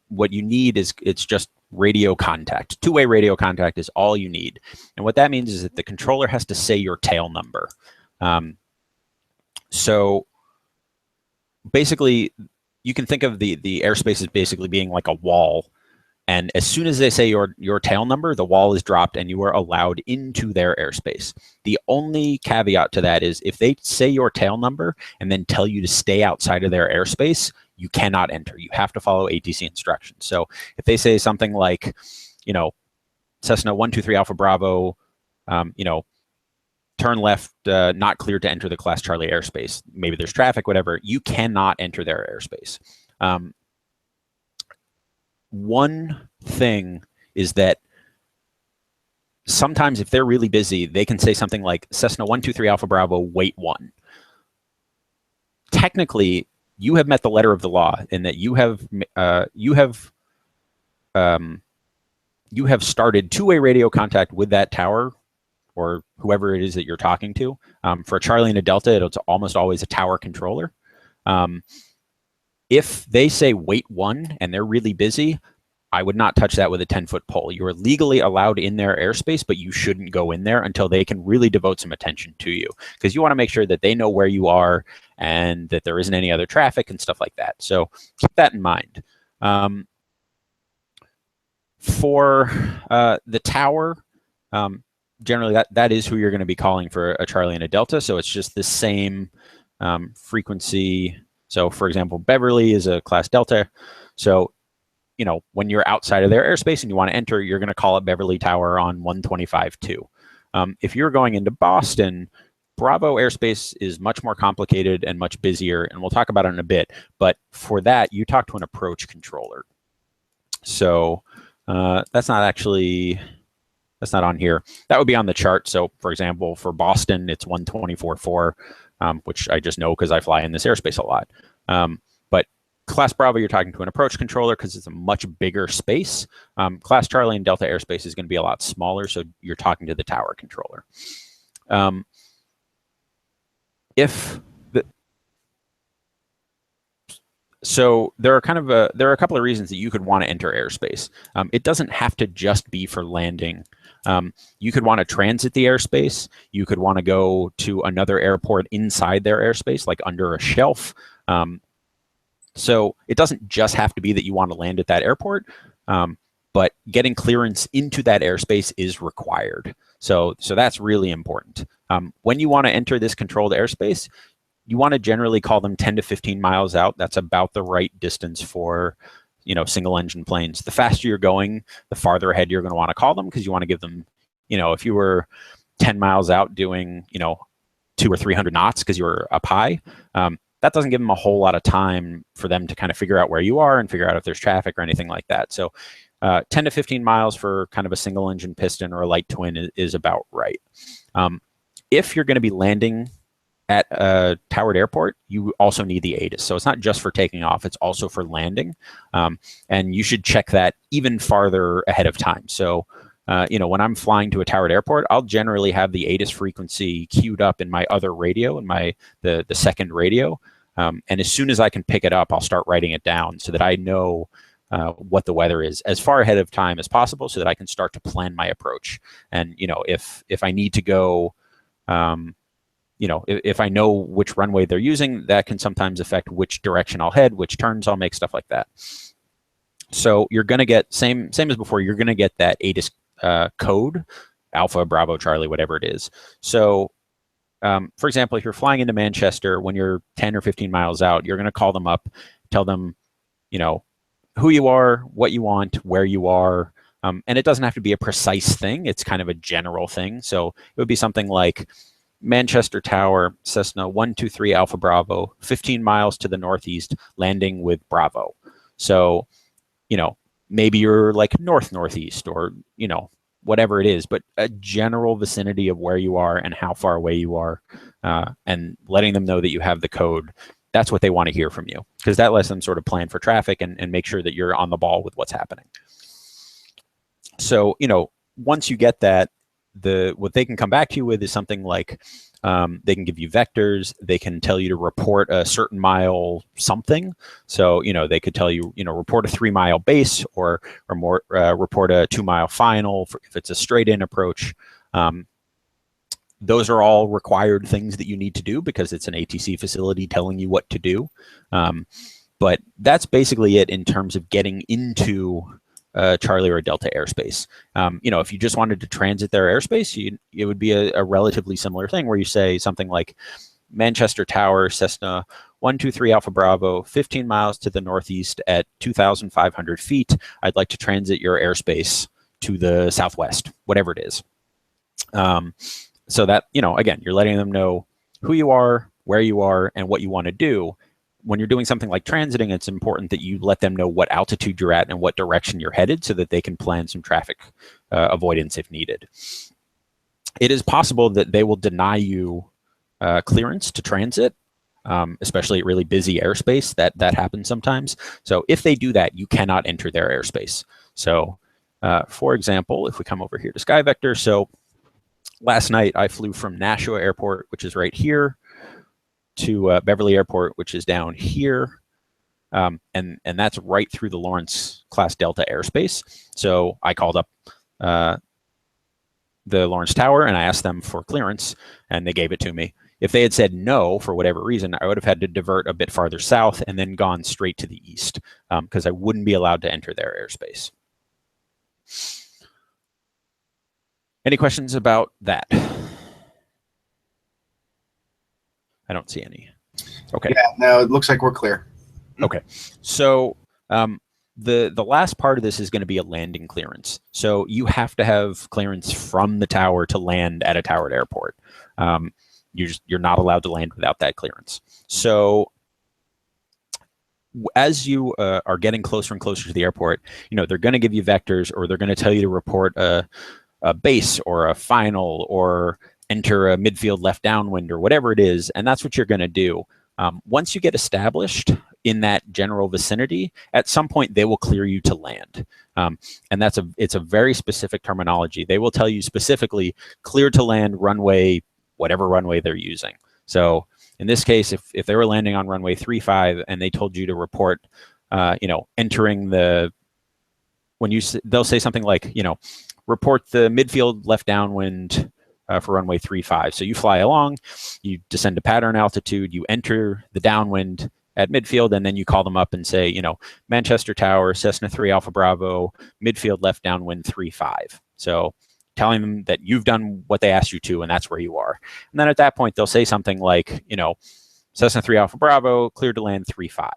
Speaker 2: what you need is it's just radio contact. Two-way radio contact is all you need. And what that means is that the controller has to say your tail number. So basically, you can think of the airspace as basically being like a wall. And as soon as they say your tail number, the wall is dropped and you are allowed into their airspace. The only caveat to that is if they say your tail number and then tell you to stay outside of their airspace, you cannot enter. You have to follow ATC instructions. So if they say something like, you know, Cessna 123 Alpha Bravo, you know, turn left, not cleared to enter the Class Charlie airspace. Maybe there's traffic, whatever. You cannot enter their airspace. One thing is that sometimes if they're really busy, they can say something like Cessna 123 Alpha Bravo, wait 1. Technically, you have met the letter of the law in that you have started two-way radio contact with that tower or whoever it is that you're talking to. For a Charlie and a Delta, it's almost always a tower controller. If they say wait 1 and they're really busy, I would not touch that with a 10-foot pole. You are legally allowed in their airspace, but you shouldn't go in there until they can really devote some attention to you, because you want to make sure that they know where you are and that there isn't any other traffic and stuff like that. So keep that in mind. For the tower, generally that is who you're going to be calling for a Charlie and a Delta. So it's just the same frequency. So for example, Beverly is a class Delta. So, when you're outside of their airspace and you want to enter, you're going to call it Beverly Tower on 125.2. If you're going into Boston, Bravo airspace is much more complicated and much busier, and we'll talk about it in a bit. But for that, you talk to an approach controller. So that's not on here. That would be on the chart. So for example, for Boston, it's 124.4, which I just know because I fly in this airspace a lot. But Class Bravo, you're talking to an approach controller because it's a much bigger space. Class Charlie and Delta airspace is going to be a lot smaller, so you're talking to the tower controller. So there are a couple of reasons that you could want to enter airspace. It doesn't have to just be for landing. You could want to transit the airspace. You could want to go to another airport inside their airspace, like under a shelf. So it doesn't just have to be that you want to land at that airport, but getting clearance into that airspace is required. So that's really important. When you want to enter this controlled airspace, you want to generally call them 10 to 15 miles out. That's about the right distance for, single engine planes. The faster you're going, the farther ahead you're going to want to call them, because you want to give them, if you were 10 miles out doing, 200 or 300 knots because you were up high, that doesn't give them a whole lot of time for them to kind of figure out where you are and figure out if there's traffic or anything like that. So 10 to 15 miles for kind of a single engine piston or a light twin is about right. If you're going to be landing at a towered airport, you also need the ATIS. So it's not just for taking off, it's also for landing. And you should check that even farther ahead of time. So, when I'm flying to a towered airport, I'll generally have the ATIS frequency queued up in my other radio, in the second radio. And as soon as I can pick it up, I'll start writing it down so that I know what the weather is as far ahead of time as possible, so that I can start to plan my approach. And, if I need to go, if I know which runway they're using, that can sometimes affect which direction I'll head, which turns I'll make, stuff like that. So you're going to get, same as before, you're going to get that ATIS code, Alpha, Bravo, Charlie, whatever it is. So, for example, if you're flying into Manchester, when you're 10 or 15 miles out, you're going to call them up, tell them, who you are, what you want, where you are. And it doesn't have to be a precise thing. It's kind of a general thing. So it would be something like, Manchester Tower, Cessna 123 Alpha Bravo, 15 miles to the northeast, landing with Bravo. So, maybe you're like northeast or, whatever it is, but a general vicinity of where you are and how far away you are, and letting them know that you have the code. That's what they want to hear from you, because that lets them sort of plan for traffic and make sure that you're on the ball with what's happening. So, once you get that, what they can come back to you with is something like, they can give you vectors, they can tell you to report a certain mile something. So, they could tell you, report a 3-mile base or more, report a 2-mile final if it's a straight in approach. Those are all required things that you need to do because it's an ATC facility telling you what to do. But that's basically it in terms of getting into Charlie or Delta airspace. If you just wanted to transit their airspace, it would be a relatively similar thing where you say something like, Manchester Tower, Cessna 123 Alpha Bravo, 15 miles to the northeast at 2,500 feet. I'd like to transit your airspace to the southwest, whatever it is. So that, again, you're letting them know who you are, where you are, and what you want to do. When you're doing something like transiting, it's important that you let them know what altitude you're at and what direction you're headed so that they can plan some traffic avoidance if needed. It is possible that they will deny you clearance to transit, especially at really busy airspace. That happens sometimes. So if they do that, you cannot enter their airspace. So for example, if we come over here to SkyVector, so last night I flew from Nashua Airport, which is right here, to Beverly Airport, which is down here. And that's right through the Lawrence class Delta airspace. So I called up the Lawrence Tower and I asked them for clearance and they gave it to me. If they had said no for whatever reason, I would have had to divert a bit farther south and then gone straight to the east, because I wouldn't be allowed to enter their airspace. Any questions about that? I don't see any. Okay.
Speaker 1: Yeah, no, it looks like we're clear.
Speaker 2: Okay. So the last part of this is going to be a landing clearance. So you have to have clearance from the tower to land at a towered airport. You're not allowed to land without that clearance. So as you are getting closer and closer to the airport, they're going to give you vectors, or they're going to tell you to report a base or a final, or enter a midfield left downwind, or whatever it is, and that's what you're going to do. Once you get established in that general vicinity, at some point they will clear you to land, and it's a very specific terminology. They will tell you specifically clear to land runway, whatever runway they're using. So in this case, if they were landing on runway 35 and they told you to report, entering the, they'll say something like, report the midfield left downwind for runway 35. So you fly along, you descend to pattern altitude, you enter the downwind at midfield, and then you call them up and say, Manchester Tower, Cessna 3 Alpha Bravo, midfield left downwind 35. So telling them that you've done what they asked you to, and that's where you are. And then at that point, they'll say something like, Cessna 3 Alpha Bravo, cleared to land 35.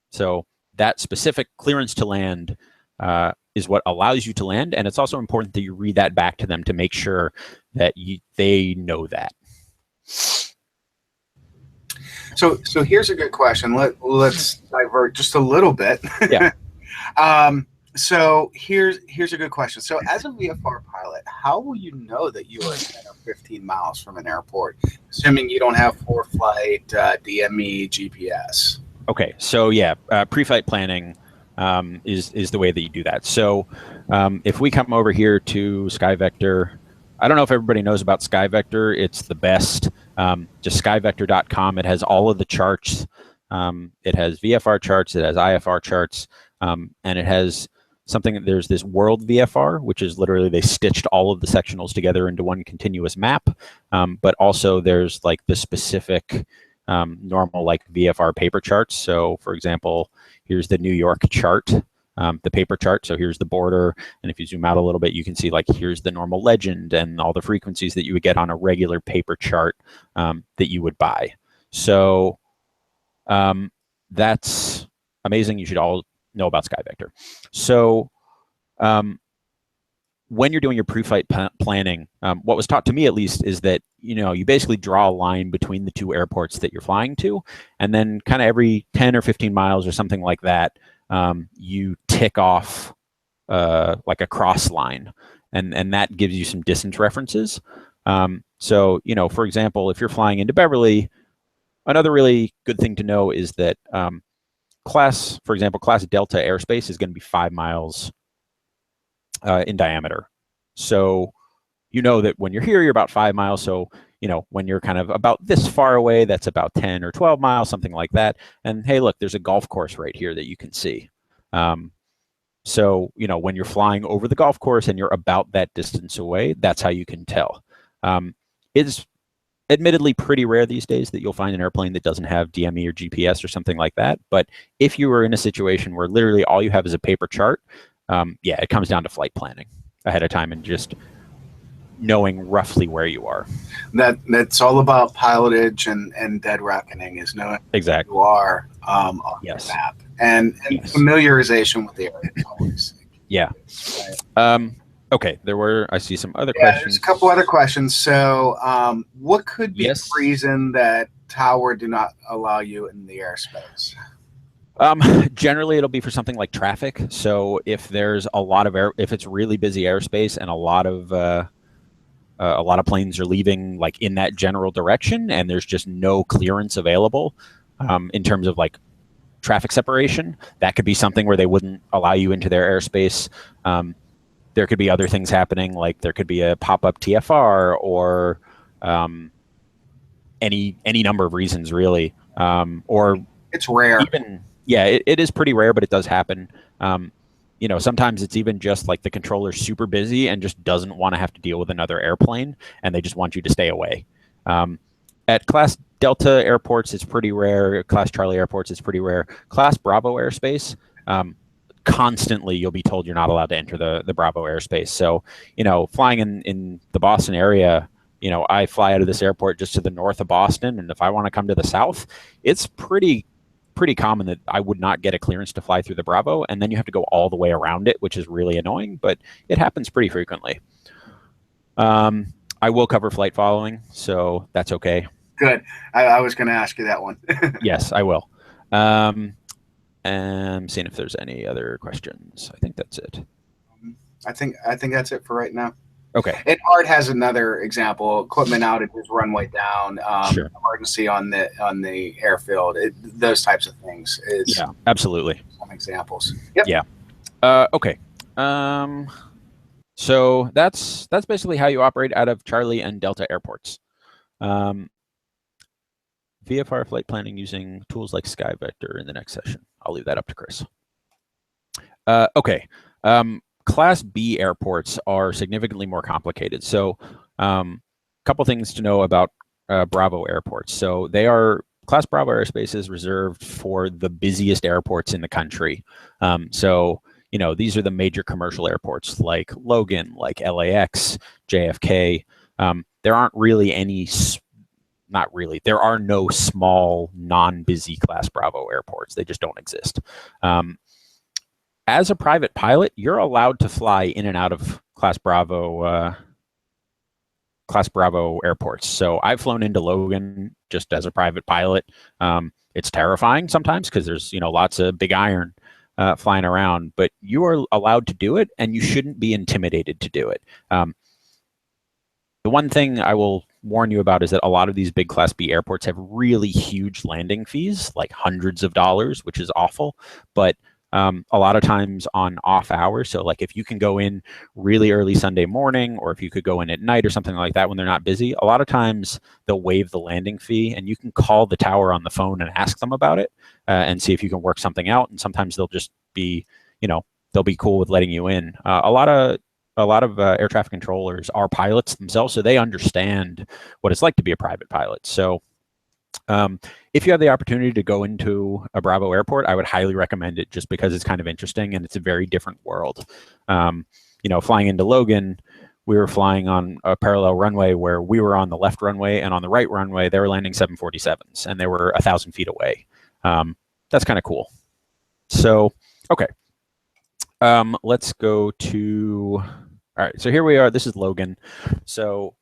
Speaker 2: So that specific clearance to land is what allows you to land, and it's also important that you read that back to them to make sure that they know that.
Speaker 1: So here's a good question. Let's divert just a little bit.
Speaker 2: Yeah.
Speaker 1: So here's a good question. So as a VFR pilot, how will you know that you are 10 or 15 miles from an airport, assuming you don't have ForeFlight, DME, GPS?
Speaker 2: Okay, so yeah, pre-flight planning is the way that you do that. So if we come over here to SkyVector, I don't know if everybody knows about SkyVector. It's the best. Just skyvector.com. It has all of the charts. It has VFR charts. It has IFR charts. And it has something. There's this world VFR, which is literally they stitched all of the sectionals together into one continuous map. But also there's like the specific normal like VFR paper charts. So for example, here's the New York chart, the paper chart. So here's the border. And if you zoom out a little bit, you can see like here's the normal legend and all the frequencies that you would get on a regular paper chart that you would buy. So that's amazing. You should all know about SkyVector. So when you're doing your pre-flight planning, what was taught to me at least is that, you basically draw a line between the two airports that you're flying to, and then kind of every 10 or 15 miles or something like that, you tick off like a cross line, and that gives you some distance references. So, for example, if you're flying into Beverly, another really good thing to know is that class Delta airspace is going to be 5 miles in diameter. So that when you're here, you're about 5 miles. So, when you're kind of about this far away, that's about 10 or 12 miles, something like that. And hey, look, there's a golf course right here that you can see. So, when you're flying over the golf course and you're about that distance away, that's how you can tell. It's admittedly pretty rare these days that you'll find an airplane that doesn't have DME or GPS or something like that. But if you were in a situation where literally all you have is a paper chart, yeah, it comes down to flight planning ahead of time and just knowing roughly where you are.
Speaker 1: That's all about pilotage and dead reckoning, is knowing
Speaker 2: exactly
Speaker 1: where you are on
Speaker 2: yes.
Speaker 1: the map, and
Speaker 2: yes.
Speaker 1: familiarization with the area is always.
Speaker 2: Yeah.
Speaker 1: Right.
Speaker 2: Okay, I see some other
Speaker 1: questions.
Speaker 2: questions.
Speaker 1: There's a couple other questions. So what could be the reason that tower do not allow you in the airspace?
Speaker 2: Generally, it'll be for something like traffic. So if there's a lot of if it's really busy airspace and a lot of planes are leaving like in that general direction, and there's just no clearance available in terms of like traffic separation, that could be something where they wouldn't allow you into their airspace. There could be other things happening, like there could be a pop-up TFR or any number of reasons, really. Or
Speaker 1: it's rare.
Speaker 2: It is pretty rare, but it does happen. Sometimes it's even just like the controller's super busy and just doesn't want to have to deal with another airplane, and they just want you to stay away. At Class Delta airports, it's pretty rare. Class Charlie airports, it's pretty rare. Class Bravo airspace, constantly you'll be told you're not allowed to enter the Bravo airspace. So, flying in the Boston area, I fly out of this airport just to the north of Boston, and if I want to come to the south, it's pretty common that I would not get a clearance to fly through the Bravo, and then you have to go all the way around it, which is really annoying, but it happens pretty frequently. I will cover flight following, so that's okay.
Speaker 1: Good. I was going to ask you that one.
Speaker 2: Yes, I will. And seeing if there's any other questions. I think that's it.
Speaker 1: I think that's it for right now.
Speaker 2: Okay.
Speaker 1: And Art has another example: equipment outages, runway down,
Speaker 2: Sure.
Speaker 1: emergency on the airfield, those types of things.
Speaker 2: Yeah, absolutely.
Speaker 1: Some examples. Yep.
Speaker 2: Yeah. Okay. So that's basically how you operate out of Charlie and Delta airports. VFR flight planning using tools like SkyVector in the next session. I'll leave that up to Chris. Okay. Class B airports are significantly more complicated. So a couple things to know about Bravo airports. So Class Bravo airspace is reserved for the busiest airports in the country. So these are the major commercial airports like Logan, like LAX, JFK. There aren't really any, not really, there are no small non-busy Class Bravo airports. They just don't exist. As a private pilot, you're allowed to fly in and out of Class Bravo airports. So I've flown into Logan just as a private pilot. It's terrifying sometimes because there's lots of big iron flying around, but you are allowed to do it, and you shouldn't be intimidated to do it. The one thing I will warn you about is that a lot of these big Class B airports have really huge landing fees, like hundreds of dollars, which is awful. But a lot of times on off hours, so like if you can go in really early Sunday morning, or if you could go in at night or something like that when they're not busy, a lot of times they'll waive the landing fee, and you can call the tower on the phone and ask them about it and see if you can work something out. And sometimes they'll just be, they'll be cool with letting you in. A lot of air traffic controllers are pilots themselves, so they understand what it's like to be a private pilot. So if you have the opportunity to go into a Bravo airport, I would highly recommend it, just because it's kind of interesting and it's a very different world. Flying into Logan, we were flying on a parallel runway where we were on the left runway, and on the right runway, they were landing 747s, and they were 1,000 feet away. That's kind of cool. So, okay. Let's go to, all right, so here we are. This is Logan. So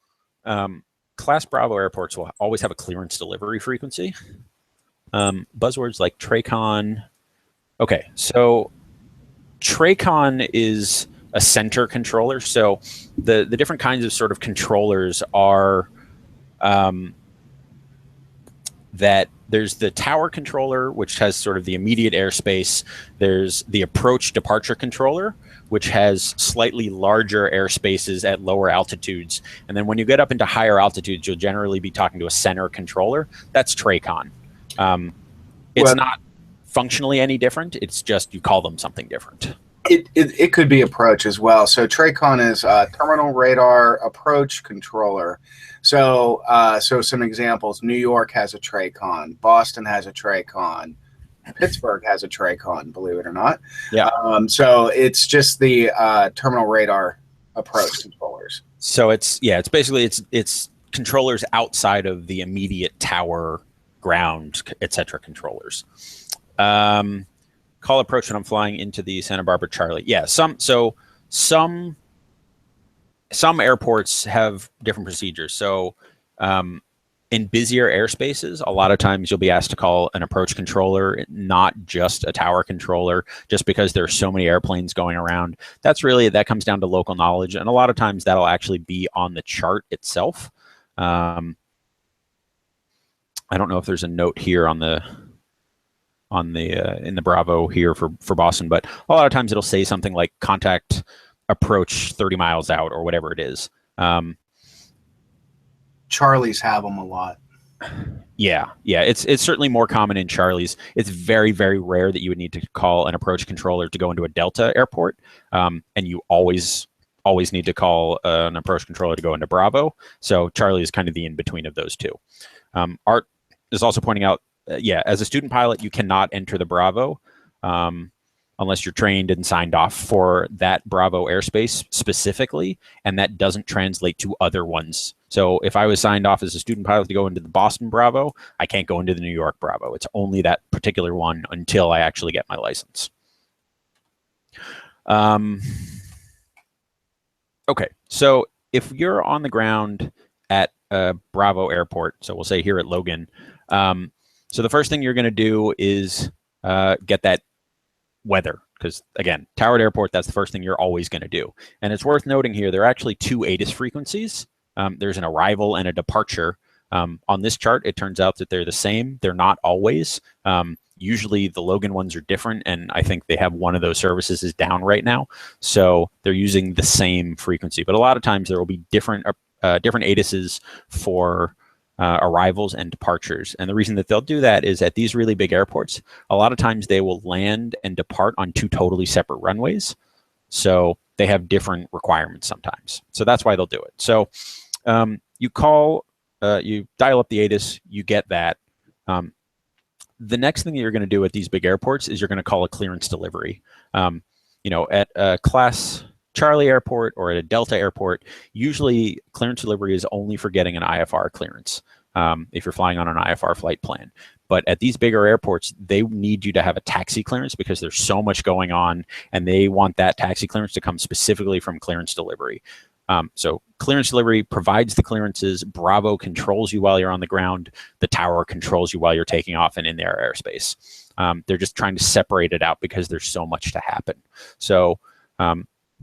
Speaker 2: Class Bravo airports will always have a clearance delivery frequency. Buzzwords like TRACON. Okay, so TRACON is a center controller. So the different kinds of sort of controllers are that there's the tower controller, which has sort of the immediate airspace. There's the approach departure controller, which has slightly larger airspaces at lower altitudes. And then when you get up into higher altitudes, you'll generally be talking to a center controller. That's TRACON. It's not functionally any different. It's just you call them something different.
Speaker 1: It could be approach as well. So TRACON is terminal radar approach controller. So some examples: New York has a TRACON, Boston has a TRACON, Pittsburgh has a TRACON, believe it or not.
Speaker 2: Yeah.
Speaker 1: So it's just the terminal radar approach controllers.
Speaker 2: So it's basically it's controllers outside of the immediate tower, ground, etc. controllers. Call approach when I'm flying into the Santa Barbara Charlie. Yeah, some airports have different procedures. So in busier airspaces, a lot of times you'll be asked to call an approach controller, not just a tower controller, just because there are so many airplanes going around. That comes down to local knowledge, and a lot of times that'll actually be on the chart itself. I don't know if there's a note here in the Bravo here for Boston, but a lot of times it'll say something like contact approach 30 miles out or whatever it is.
Speaker 1: Charlies have them a lot.
Speaker 2: Yeah, it's certainly more common in Charlies. It's very, very rare that you would need to call an approach controller to go into a Delta airport, and you always need to call an approach controller to go into Bravo. So Charlie is kind of the in-between of those two. Art is also pointing out, as a student pilot, you cannot enter the Bravo. unless you're trained and signed off for that Bravo airspace specifically, and that doesn't translate to other ones. So if I was signed off as a student pilot to go into the Boston Bravo, I can't go into the New York Bravo. It's only that particular one until I actually get my license. Okay, so if you're on the ground at Bravo Airport, so we'll say here at Logan, so the first thing you're going to do is get that weather, because again, Towered Airport, that's the first thing you're always going to do. And it's worth noting here, there are actually two ATIS frequencies. There's an arrival and a departure. On this chart, it turns out that they're the same. They're not always. Usually the Logan ones are different, and I think they have one of those services is down right now. So they're using the same frequency. But a lot of times there will be different ATISs for arrivals and departures. And the reason that they'll do that is at these really big airports, a lot of times they will land and depart on two totally separate runways. So they have different requirements sometimes. So that's why they'll do it. So you dial up the ATIS, you get that. The next thing that you're going to do at these big airports is you're going to call a clearance delivery. At a class Charlie Airport or at a Delta Airport, usually clearance delivery is only for getting an IFR clearance if you're flying on an IFR flight plan. But at these bigger airports, they need you to have a taxi clearance because there's so much going on, and they want that taxi clearance to come specifically from clearance delivery. So clearance delivery provides the clearances. Bravo controls you while you're on the ground. The tower controls you while you're taking off and in their airspace. They're just trying to separate it out because there's so much to happen. So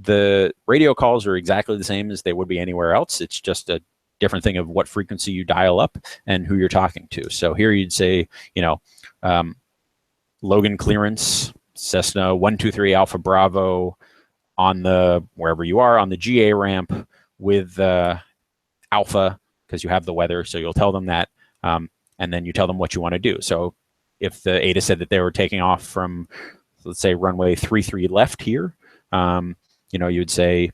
Speaker 2: the radio calls are exactly the same as they would be anywhere else. It's just a different thing of what frequency you dial up and who you're talking to. So here you'd say, Logan clearance, Cessna 123 Alpha Bravo on the, wherever you are, on the GA ramp with Alpha, because you have the weather. So you'll tell them that, and then you tell them what you want to do. So if the ATIS said that they were taking off from, let's say, runway 33 left here, you'd say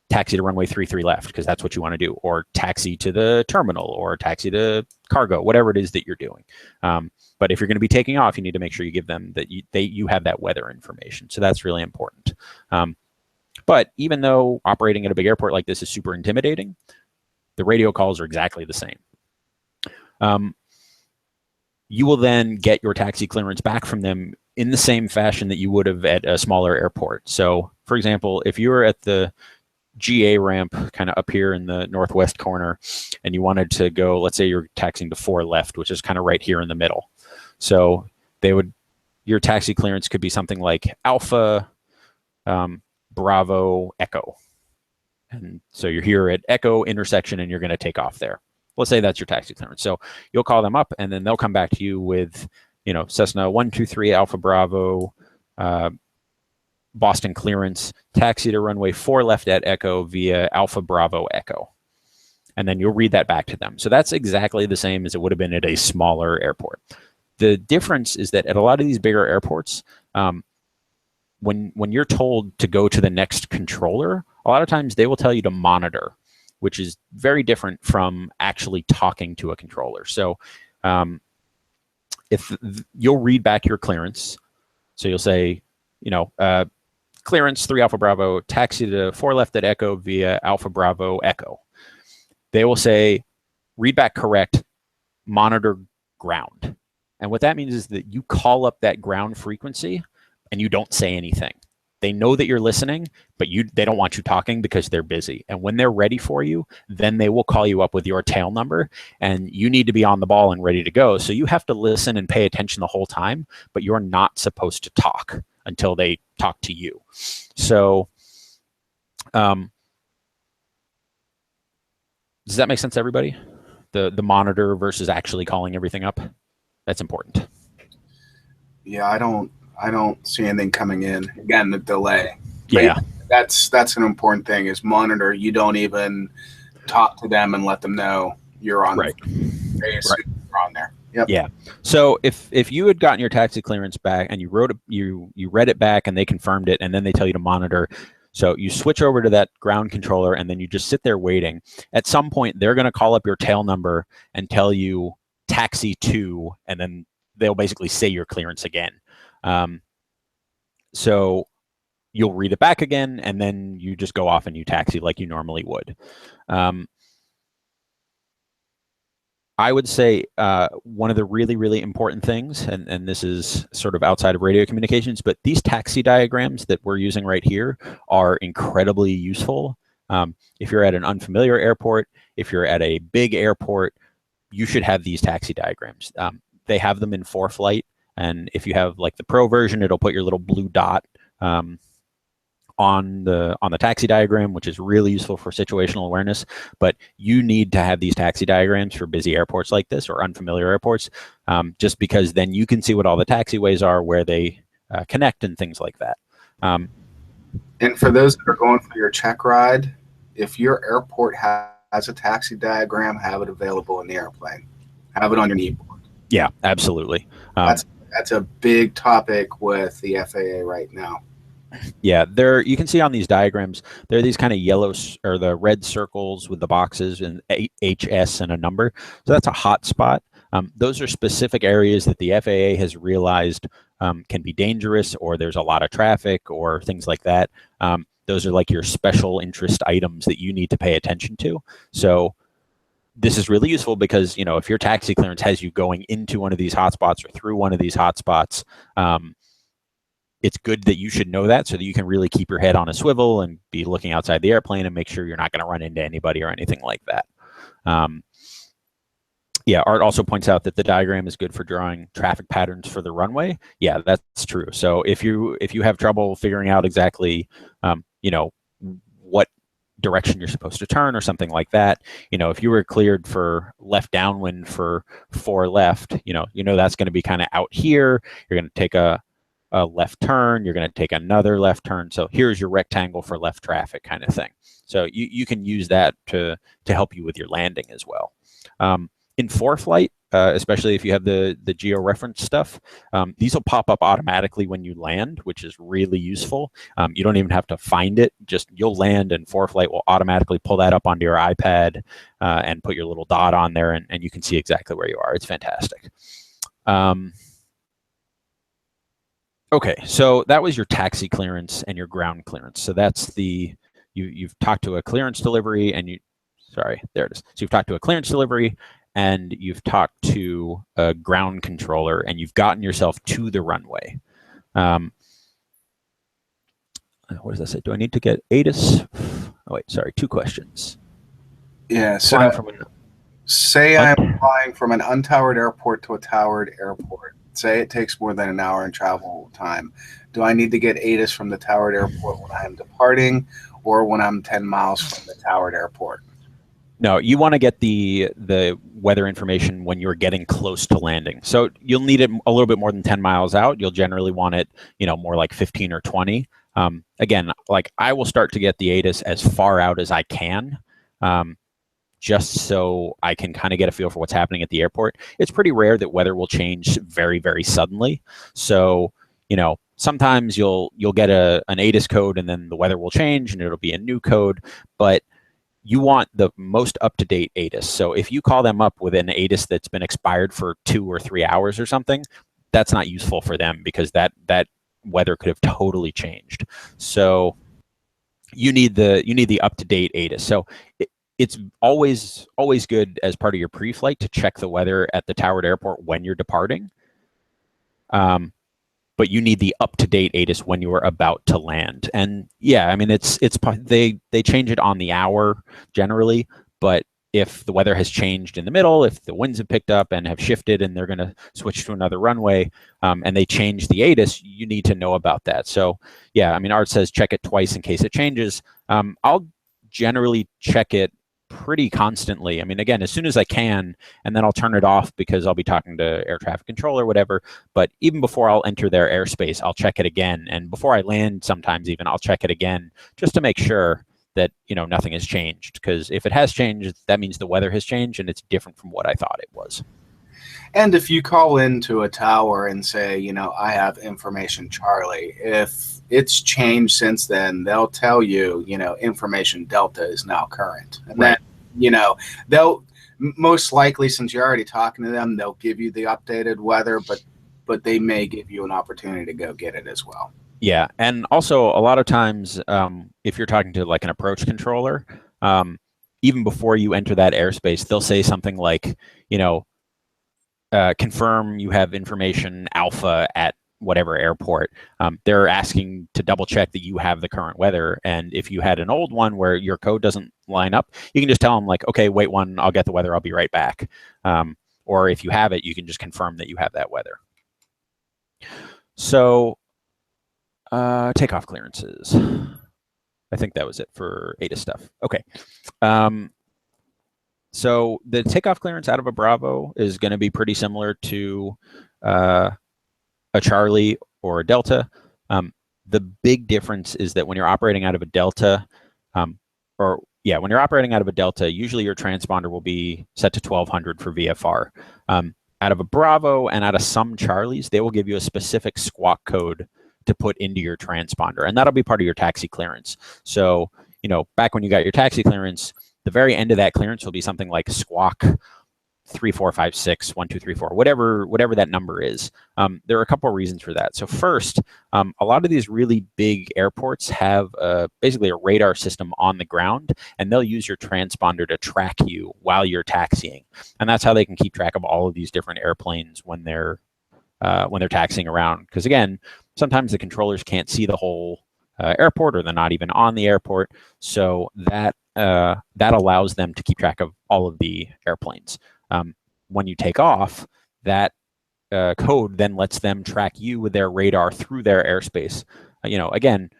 Speaker 2: taxi to runway 33 left, because that's what you want to do, or taxi to the terminal, or taxi to cargo, whatever it is that you're doing. But if you're going to be taking off, you need to make sure you give them that you have that weather information. So that's really important. But even though operating at a big airport like this is super intimidating, the radio calls are exactly the same. You will then get your taxi clearance back from them in the same fashion that you would have at a smaller airport. So, for example, if you were at the GA ramp kind of up here in the northwest corner and you wanted to go, let's say you're taxiing to 4 left, which is kind of right here in the middle. So your taxi clearance could be something like Alpha, Bravo, Echo. And so you're here at Echo intersection and you're going to take off there. Let's say that's your taxi clearance. So you'll call them up and then they'll come back to you with, Cessna 123 Alpha Bravo, Boston clearance, taxi to runway 4 left at Echo via Alpha Bravo Echo. And then you'll read that back to them. So that's exactly the same as it would have been at a smaller airport. The difference is that at a lot of these bigger airports, when you're told to go to the next controller, a lot of times they will tell you to monitor, which is very different from actually talking to a controller. So if you'll read back your clearance, so you'll say, clearance 3 Alpha Bravo, taxi to 4 left at Echo via Alpha Bravo Echo. They will say, read back correct, monitor ground. And what that means is that you call up that ground frequency and you don't say anything. They know that you're listening, but they don't want you talking because they're busy. And when they're ready for you, then they will call you up with your tail number, and you need to be on the ball and ready to go. So you have to listen and pay attention the whole time, but you're not supposed to talk until they talk to you. So does that make sense to everybody? The monitor versus actually calling everything up? That's important.
Speaker 1: Yeah, I don't see anything coming in. Again, the delay.
Speaker 2: Yeah.
Speaker 1: That's an important thing is monitor. You don't even talk to them and let them know you're on.
Speaker 2: Right.
Speaker 1: You're on there. Yep.
Speaker 2: Yeah. So if you had gotten your taxi clearance back and you read it back and they confirmed it and then they tell you to monitor. So you switch over to that ground controller and then you just sit there waiting. At some point, they're going to call up your tail number and tell you taxi to, and then they'll basically say your clearance again. So you'll read it back again, and then you just go off and you taxi like you normally would. I would say one of the really, really important things, and this is sort of outside of radio communications, but these taxi diagrams that we're using right here are incredibly useful. If you're at an unfamiliar airport, if you're at a big airport, you should have these taxi diagrams. They have them in ForeFlight, and if you have like the pro version, it'll put your little blue dot on the taxi diagram, which is really useful for situational awareness. But you need to have these taxi diagrams for busy airports like this or unfamiliar airports, just because then you can see what all the taxiways are, where they connect, and things like that.
Speaker 1: And for those that are going for your check ride, if your airport has a taxi diagram, have it available in the airplane. Have it on your kneeboard.
Speaker 2: Yeah, absolutely.
Speaker 1: That's a big topic with the FAA right now.
Speaker 2: Yeah, you can see on these diagrams, there are these kind of yellow or the red circles with the boxes and HS and a number. So that's a hot spot. Those are specific areas that the FAA has realized can be dangerous, or there's a lot of traffic or things like that. Those are like your special interest items that you need to pay attention to. So this is really useful because, if your taxi clearance has you going into one of these hotspots or through one of these hotspots, it's good that you should know that, so that you can really keep your head on a swivel and be looking outside the airplane and make sure you're not going to run into anybody or anything like that. Yeah, Art also points out that the diagram is good for drawing traffic patterns for the runway. Yeah, that's true. So if you have trouble figuring out exactly, what direction you're supposed to turn or something like that, if you were cleared for left downwind for 4 left, that's going to be kind of out here. You're going to take a left turn, you're going to take another left turn. So here's your rectangle for left traffic kind of thing. So you can use that to help you with your landing as well. In ForeFlight, especially if you have the geo-reference stuff, these will pop up automatically when you land, which is really useful. You don't even have to find it. Just you'll land, and ForeFlight will automatically pull that up onto your iPad and put your little dot on there, and you can see exactly where you are. It's fantastic. Okay, so that was your taxi clearance and your ground clearance. So that's you've talked to a clearance delivery, and sorry, there it is. So you've talked to a clearance delivery, and you've talked to a ground controller, and you've gotten yourself to the runway. What does that say? Do I need to get ATIS? Oh, wait, sorry, 2 questions.
Speaker 1: Yeah, so say I'm flying from an untowered airport to a towered airport. Say it takes more than an hour in travel time. Do I need to get ATIS from the towered airport when I'm departing, or when I'm 10 miles from the towered airport?
Speaker 2: No, you want to get the weather information when you're getting close to landing. So you'll need it a little bit more than 10 miles out. You'll generally want it, more like 15 or 20. Again, like I will start to get the ATIS as far out as I can, just so I can kind of get a feel for what's happening at the airport. It's pretty rare that weather will change very, very suddenly. So, sometimes you'll get an ATIS code, and then the weather will change and it'll be a new code, but you want the most up-to-date ATIS. So if you call them up with an ATIS that's been expired for 2 or 3 hours or something, that's not useful for them, because that weather could have totally changed. So you need the up-to-date ATIS. So it's always good as part of your pre-flight to check the weather at the towered airport when you're departing. But you need the up-to-date ATIS when you are about to land. And yeah, I mean, they change it on the hour generally, but if the weather has changed in the middle, if the winds have picked up and have shifted and they're going to switch to another runway, and they change the ATIS, you need to know about that. So yeah, I mean, Art says check it twice in case it changes. I'll generally check it pretty constantly. I mean, again, as soon as I can, and then I'll turn it off because I'll be talking to air traffic control or whatever. But even before I'll enter their airspace, I'll check it again. And before I land, sometimes even I'll check it again just to make sure that, nothing has changed. Because if it has changed, that means the weather has changed and it's different from what I thought it was.
Speaker 1: And if you call into a tower and say, I have information Charlie, if it's changed since then, they'll tell you, information Delta is now current. And
Speaker 2: right.
Speaker 1: then, they'll most likely, since you're already talking to them, they'll give you the updated weather, but they may give you an opportunity to go get it as well.
Speaker 2: Yeah, and also a lot of times, if you're talking to like an approach controller, even before you enter that airspace, they'll say something like, you know, confirm you have information alpha at whatever airport. They're asking to double check that you have the current weather. And if you had an old one where your code doesn't line up, you can just tell them like, okay, wait one, I'll get the weather, I'll be right back. Or if you have it, you can just confirm that you have that weather. So takeoff clearances. I think that was it for ATA stuff. Okay. So the takeoff clearance out of a Bravo is going to be pretty similar to a Charlie or a Delta. The big difference is that when you're operating out of a Delta, when you're operating out of a Delta, usually your transponder will be set to 1200 for VFR. Out of a Bravo and out of some Charlies, they will give you a specific squawk code to put into your transponder, and that'll be part of your taxi clearance. So, you know, back when you got your taxi clearance, the very end of that clearance will be something like squawk 3456 1234, whatever that number is. There are a couple of reasons for that. So first, a lot of these really big airports have basically a radar system on the ground, and they'll use your transponder to track you while you're taxiing, and that's how they can keep track of all of these different airplanes when they're taxiing around. Because again, sometimes the controllers can't see the whole airport, or they're not even on the airport, so that allows them to keep track of all of the airplanes. When you take off, that code then lets them track you with their radar through their airspace. You know, again,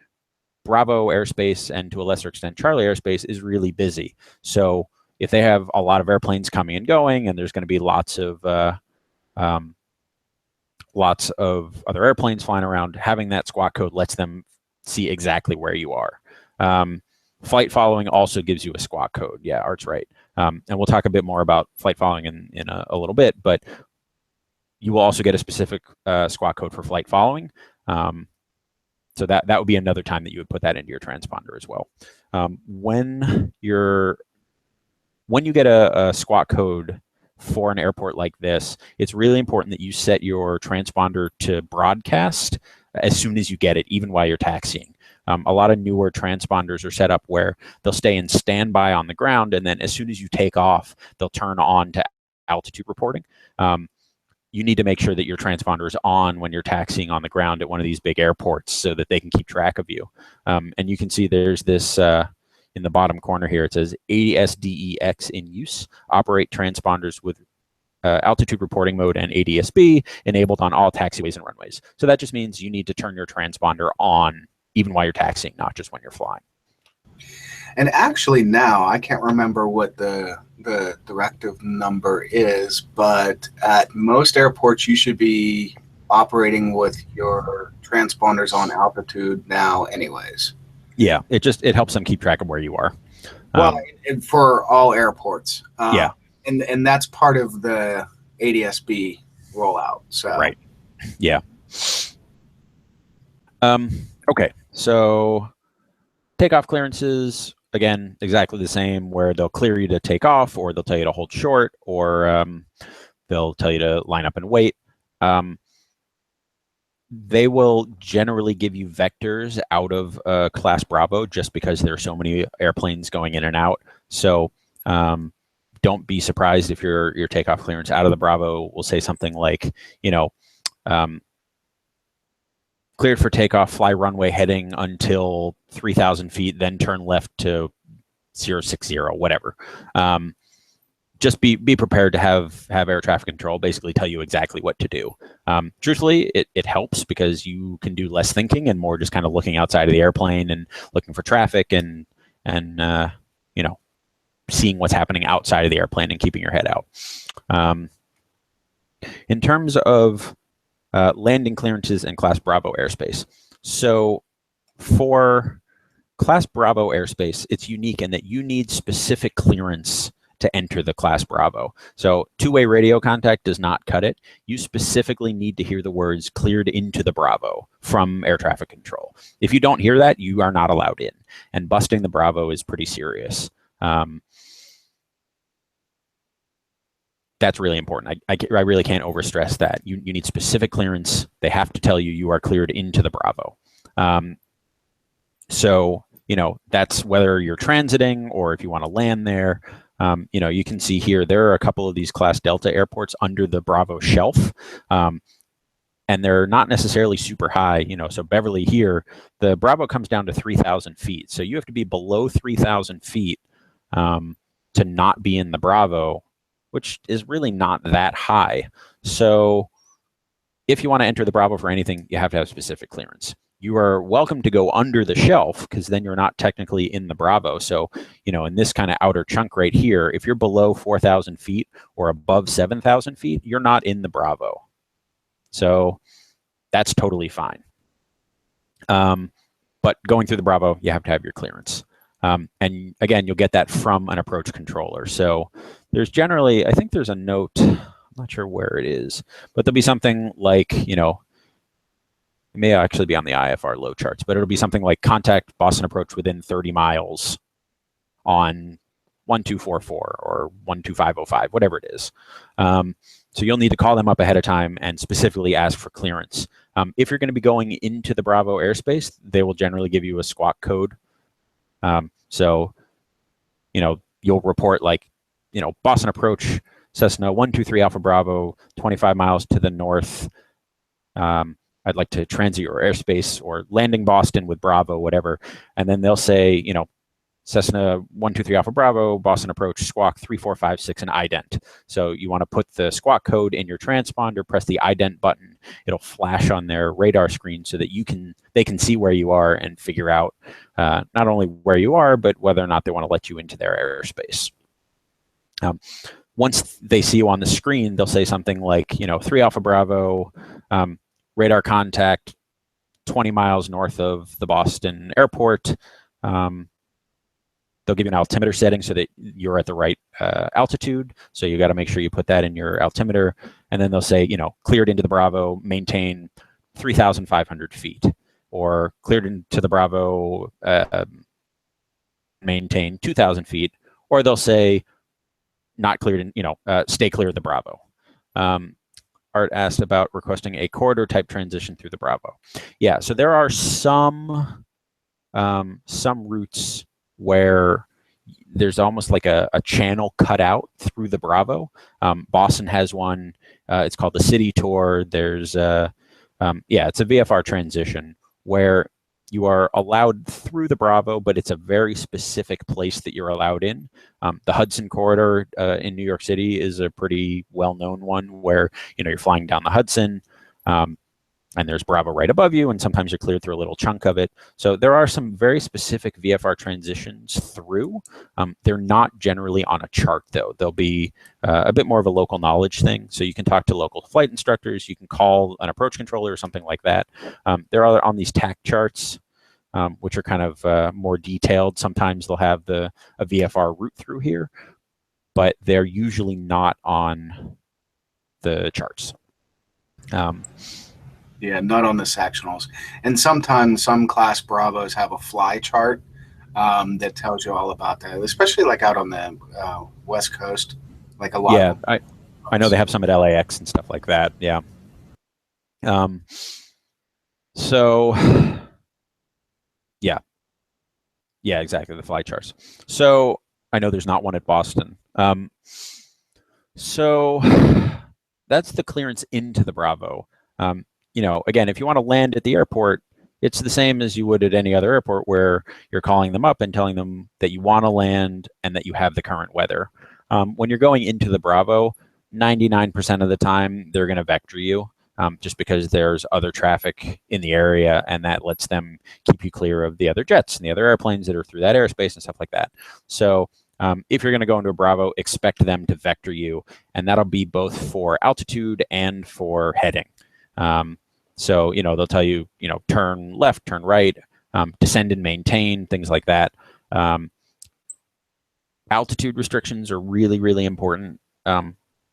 Speaker 2: Bravo airspace and to a lesser extent Charlie airspace is really busy. So if they have a lot of airplanes coming and going, and there's going to be lots of other airplanes flying around, having that squawk code lets them see exactly where you are. Flight following also gives you a squawk code. Yeah, Art's right. And we'll talk a bit more about flight following in a little bit, but you will also get a specific squawk code for flight following. So that would be another time that you would put that into your transponder as well. When you get a squawk code for an airport like this, it's really important that you set your transponder to broadcast as soon as you get it, even while you're taxiing. A lot of newer transponders are set up where they'll stay in standby on the ground, and then as soon as you take off, they'll turn on to altitude reporting. You need to make sure that your transponder is on when you're taxiing on the ground at one of these big airports so that they can keep track of you. And you can see there's this in the bottom corner here, it says ADS-DEX in use. Operate transponders with altitude reporting mode and ADS-B enabled on all taxiways and runways. So that just means you need to turn your transponder on even while you're taxiing, not just when you're flying.
Speaker 1: And actually now, I can't remember what the directive number is, but at most airports, you should be operating with your transponders on altitude now anyways.
Speaker 2: Yeah, it helps them keep track of where you are.
Speaker 1: Well, for all airports.
Speaker 2: Yeah.
Speaker 1: And that's part of the ADS-B rollout. So.
Speaker 2: Right. Yeah. Okay. So takeoff clearances, again, exactly the same, where they'll clear you to take off, or they'll tell you to hold short, or they'll tell you to line up and wait. They will generally give you vectors out of Class Bravo just because there are so many airplanes going in and out. So don't be surprised if your takeoff clearance out of the Bravo will say something like, you know, cleared for takeoff, fly runway heading until 3,000 feet, then turn left to 060, whatever. Just be prepared to have air traffic control basically tell you exactly what to do. Truthfully, it helps because you can do less thinking and more just kind of looking outside of the airplane and looking for traffic and you know, seeing what's happening outside of the airplane and keeping your head out. In terms of landing clearances and Class Bravo airspace. So for Class Bravo airspace, it's unique in that you need specific clearance to enter the Class Bravo. So two-way radio contact does not cut it. You specifically need to hear the words cleared into the Bravo from air traffic control. If you don't hear that, you are not allowed in. And busting the Bravo is pretty serious. That's really important. I really can't overstress that. You need specific clearance. They have to tell you you are cleared into the Bravo. So, that's whether you're transiting or if you want to land there. You can see here, there are a couple of these Class Delta airports under the Bravo shelf. And they're not necessarily super high, so Beverly here, the Bravo comes down to 3,000 feet. So you have to be below 3,000 feet to not be in the Bravo, which is really not that high. So if you want to enter the Bravo for anything, you have to have specific clearance. You are welcome to go under the shelf because then you're not technically in the Bravo. So, in this kind of outer chunk right here, if you're below 4,000 feet or above 7,000 feet, you're not in the Bravo. So that's totally fine. But going through the Bravo, you have to have your clearance. And again, you'll get that from an approach controller. So there's generally, I think there's a note, I'm not sure where it is, but there'll be something like, it may actually be on the IFR low charts, but it'll be something like contact Boston approach within 30 miles on 1244 or 12505, whatever it is. So you'll need to call them up ahead of time and specifically ask for clearance. If you're going to be going into the Bravo airspace, they will generally give you a squawk code. So, you'll report like, Boston approach, Cessna 123 Alpha Bravo, 25 miles to the north. I'd like to transit your airspace or landing Boston with Bravo, whatever. And then they'll say, Cessna 123 Alpha Bravo, Boston approach, squawk 3456 and ident. So you want to put the squawk code in your transponder, press the ident button. It'll flash on their radar screen so that they can see where you are and figure out not only where you are, but whether or not they want to let you into their airspace. Once they see you on the screen, they'll say something like, 3 Alpha Bravo, radar contact 20 miles north of the Boston airport. They'll give you an altimeter setting so that you're at the right altitude. So you got to make sure you put that in your altimeter. And then they'll say, cleared into the Bravo, maintain 3,500 feet. Or cleared into the Bravo, maintain 2,000 feet. Or they'll say, not cleared in, stay clear of the Bravo. Art asked about requesting a corridor type transition through the Bravo. Yeah, so there are some routes where there's almost like a channel cut out through the Bravo. Boston has one. It's called the City Tour. There's it's a VFR transition where you are allowed through the Bravo, but it's a very specific place that you're allowed in. The Hudson Corridor in New York City is a pretty well-known one where you're flying down the Hudson. And there's Bravo right above you, and sometimes you're cleared through a little chunk of it. So there are some very specific VFR transitions through. They're not generally on a chart, though. They'll be a bit more of a local knowledge thing. So you can talk to local flight instructors. You can call an approach controller or something like that. They're on these TAC charts, which are kind of more detailed. Sometimes they'll have a VFR route through here, but they're usually not on the charts.
Speaker 1: Yeah, not on the sectionals. And sometimes some class Bravos have a fly chart that tells you all about that, especially like out on the West Coast, like a lot.
Speaker 2: Yeah, I know they have some at LAX and stuff like that. Yeah. So, yeah, exactly, the fly charts. So I know there's not one at Boston. So that's the clearance into the Bravo. Again, if you want to land at the airport, it's the same as you would at any other airport where you're calling them up and telling them that you want to land and that you have the current weather. When you're going into the Bravo, 99% of the time, they're going to vector you just because there's other traffic in the area, and that lets them keep you clear of the other jets and the other airplanes that are through that airspace and stuff like that. So if you're going to go into a Bravo, expect them to vector you, and that'll be both for altitude and for heading. So, they'll tell you, turn left, turn right, descend and maintain, things like that. Altitude restrictions are really, really important,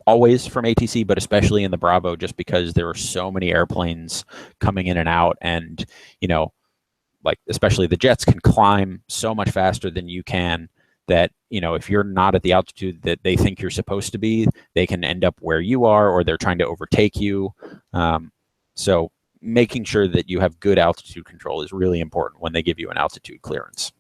Speaker 2: always from ATC, but especially in the Bravo, just because there are so many airplanes coming in and out, and, especially the jets can climb so much faster than you can that, if you're not at the altitude that they think you're supposed to be, they can end up where you are, or they're trying to overtake you. So, making sure that you have good altitude control is really important when they give you an altitude clearance.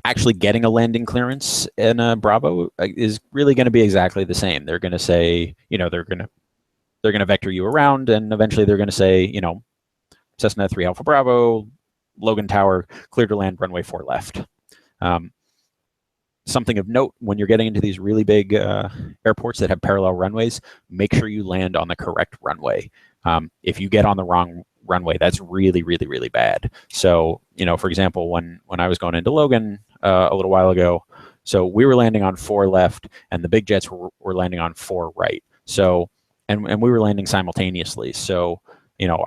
Speaker 2: Actually getting a landing clearance in a Bravo is really going to be exactly the same. They're going to say, they're going to vector you around, and eventually they're going to say, Cessna 3 Alpha Bravo, Logan Tower, clear to land, runway 4 left. Something of note, when you're getting into these really big airports that have parallel runways, make sure you land on the correct runway. If you get on the wrong runway, that's really, really, really bad. So, for example, when I was going into Logan a little while ago, so we were landing on 4 left, and the big jets were landing on 4 right. So, and we were landing simultaneously. So,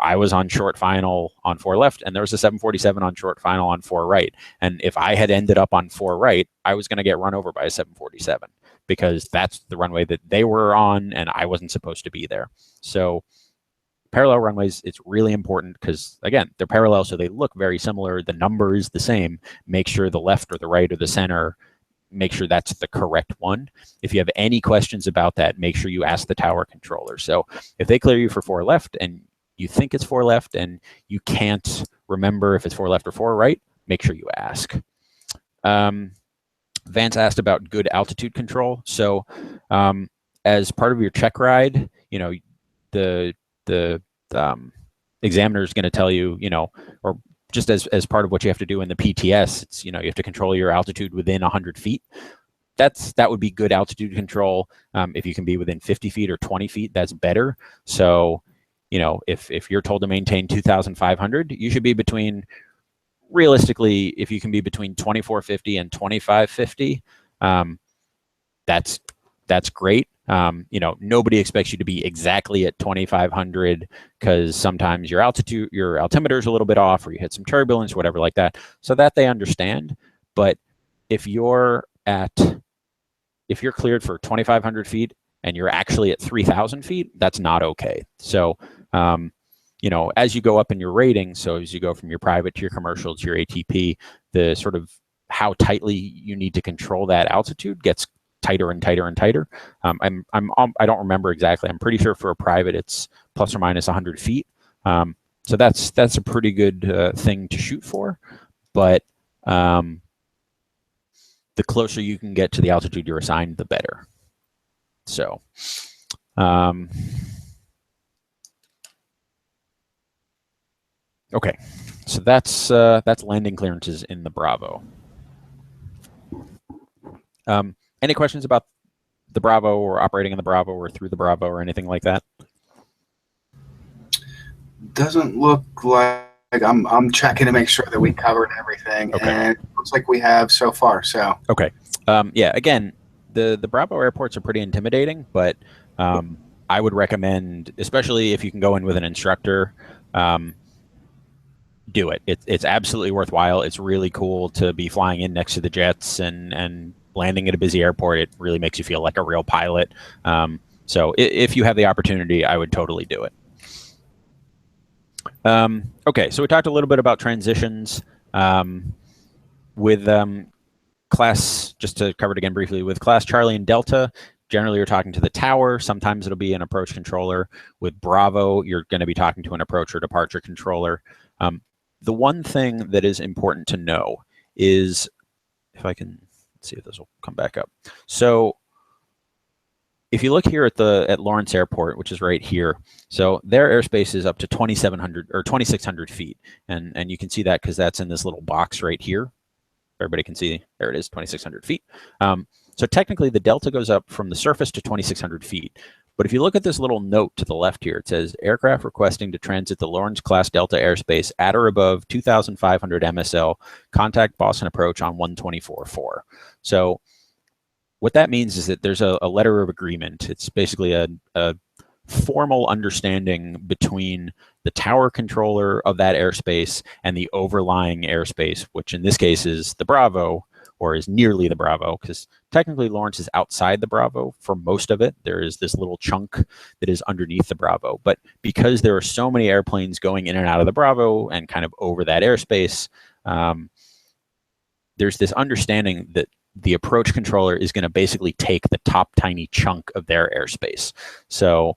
Speaker 2: I was on short final on 4 left, and there was a 747 on short final on 4 right. And if I had ended up on 4 right, I was going to get run over by a 747 because that's the runway that they were on, and I wasn't supposed to be there. So parallel runways, it's really important because, again, they're parallel, so they look very similar. The number is the same. Make sure the left or the right or the center, make sure that's the correct one. If you have any questions about that, make sure you ask the tower controller. So if they clear you for 4 left and you think it's 4 left and you can't remember if it's 4 left or 4 right, make sure you ask. Vance asked about good altitude control. So as part of your check ride, the examiner is going to tell you, or just as part of what you have to do in the PTS, it's, you have to control your altitude within 100 feet. That would be good altitude control. If you can be within 50 feet or 20 feet, that's better. So, if you're told to maintain 2,500, you should be between, realistically, if you can be between 2,450 and 2,550, that's great. Nobody expects you to be exactly at 2,500 because sometimes your altimeter is a little bit off, or you hit some turbulence, whatever like that. So that they understand. But if you're cleared for 2,500 feet and you're actually at 3,000 feet, that's not okay. So, as you go up in your rating, so as you go from your private to your commercial to your ATP, the sort of how tightly you need to control that altitude gets tighter and tighter and tighter. I don't remember exactly. I'm pretty sure for a private it's plus or minus 100 feet. So that's a pretty good thing to shoot for. But the closer you can get to the altitude you're assigned, the better. So. Okay, so that's landing clearances in the Bravo. Any questions about the Bravo or operating in the Bravo or through the Bravo or anything like that?
Speaker 1: Doesn't look like I'm checking to make sure that we covered everything, okay. And it looks like we have so far. So
Speaker 2: okay, yeah. Again, the Bravo airports are pretty intimidating, but I would recommend, especially if you can go in with an instructor. Do it. It's absolutely worthwhile. It's really cool to be flying in next to the jets and landing at a busy airport. It really makes you feel like a real pilot. So if you have the opportunity, I would totally do it. Okay, so we talked a little bit about transitions with class, just to cover it again briefly, with class Charlie and Delta. Generally, you're talking to the tower. Sometimes it'll be an approach controller. With Bravo, you're going to be talking to an approach or departure controller. The one thing that is important to know is, if I can see if this will come back up. So if you look here at Lawrence Airport, which is right here, so their airspace is up to 2,700 or 2,600 feet. And you can see that because that's in this little box right here. Everybody can see, there it is, 2,600 feet. So technically the Delta goes up from the surface to 2,600 feet. But if you look at this little note to the left here, it says aircraft requesting to transit the Lawrence class Delta airspace at or above 2,500 MSL, contact Boston approach on 124.4. So what that means is that there's a letter of agreement. It's basically a formal understanding between the tower controller of that airspace and the overlying airspace, which in this case is the Bravo, or is nearly the Bravo, because technically Lawrence is outside the Bravo for most of it. There is this little chunk that is underneath the Bravo. But because there are so many airplanes going in and out of the Bravo and kind of over that airspace, there's this understanding that the approach controller is going to basically take the top tiny chunk of their airspace. So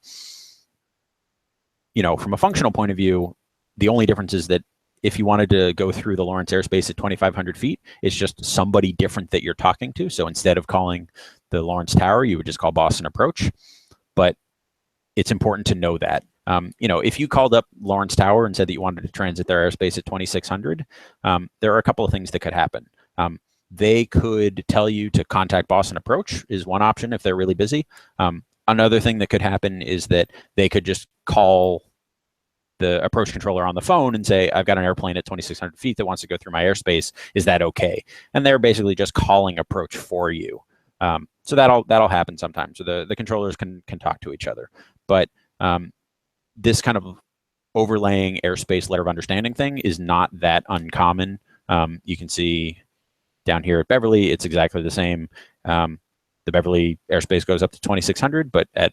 Speaker 2: from a functional point of view, the only difference is that if you wanted to go through the Lawrence airspace at 2,500 feet, it's just somebody different that you're talking to. So instead of calling the Lawrence Tower, you would just call Boston Approach. But it's important to know that. If you called up Lawrence Tower and said that you wanted to transit their airspace at 2,600, there are a couple of things that could happen. They could tell you to contact Boston Approach is one option if they're really busy. Another thing that could happen is that they could just call the approach controller on the phone and say, I've got an airplane at 2,600 feet that wants to go through my airspace. Is that okay? And they're basically just calling approach for you. So that'll happen sometimes. So the controllers can talk to each other. But this kind of overlaying airspace letter of understanding thing is not that uncommon. You can see down here at Beverly, it's exactly the same. The Beverly airspace goes up to 2,600, but at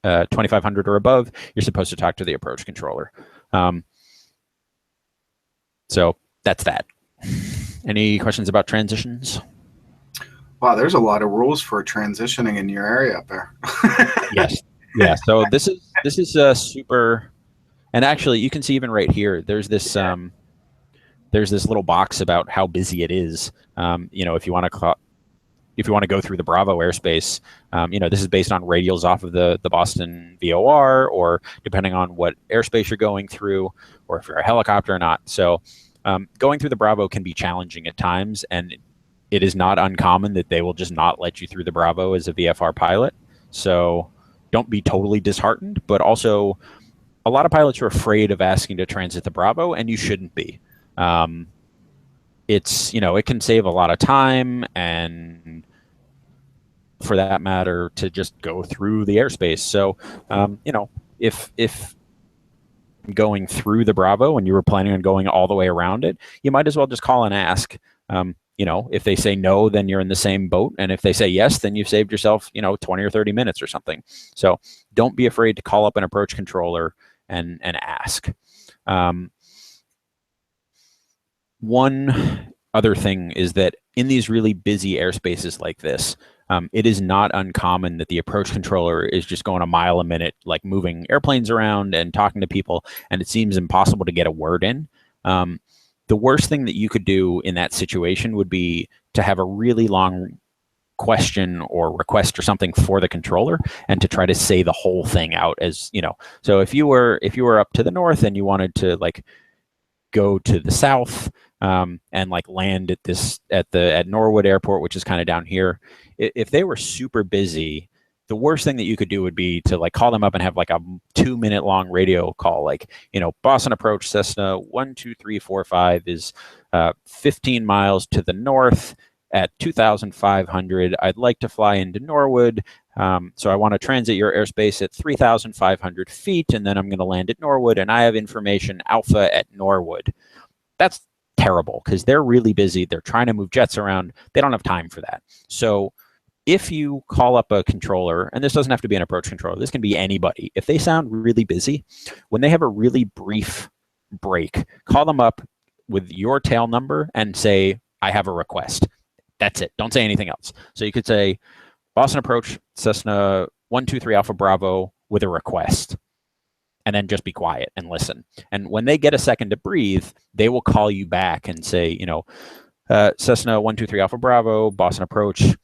Speaker 2: 2,500 or above, you're supposed to talk to the approach controller. So that's that. Any questions about transitions?
Speaker 1: Wow, there's a lot of rules for transitioning in your area up there.
Speaker 2: Yes. Yeah. So this is super, and actually you can see even right here, there's this little box about how busy it is. If you want to go through the Bravo airspace, this is based on radials off of the Boston VOR, or depending on what airspace you're going through, or if you're a helicopter or not. So going through the Bravo can be challenging at times, and it is not uncommon that they will just not let you through the Bravo as a VFR pilot. So don't be totally disheartened, but also a lot of pilots are afraid of asking to transit the Bravo, and you shouldn't be. It can save a lot of time, and for that matter, to just go through the airspace. So, if going through the Bravo and you were planning on going all the way around it, you might as well just call and ask. If they say no, then you're in the same boat. And if they say yes, then you've saved yourself, 20 or 30 minutes or something. So don't be afraid to call up an approach controller and ask. One other thing is that in these really busy airspaces like this, it is not uncommon that the approach controller is just going a mile a minute, like moving airplanes around and talking to people, and it seems impossible to get a word in. The worst thing that you could do in that situation would be to have a really long question or request or something for the controller, and to try to say the whole thing out as, so if you were up to the north and you wanted to go to the south and land at Norwood Airport, which is kind of down here, if they were super busy, the worst thing that you could do would be to call them up and have a 2-minute long radio call, Boston Approach Cessna 12345 is 15 miles to the north at 2,500. I'd like to fly into Norwood. So I want to transit your airspace at 3,500 feet, and then I'm going to land at Norwood, and I have information alpha at Norwood. That's terrible because they're really busy. They're trying to move jets around. They don't have time for that. So if you call up a controller, and this doesn't have to be an approach controller, this can be anybody. If they sound really busy, when they have a really brief break, call them up with your tail number and say, I have a request. That's it. Don't say anything else. So you could say, Boston Approach Cessna 123 Alpha Bravo with a request, and then just be quiet and listen. And when they get a second to breathe, they will call you back and say, Cessna 123 Alpha Bravo, Boston Approach,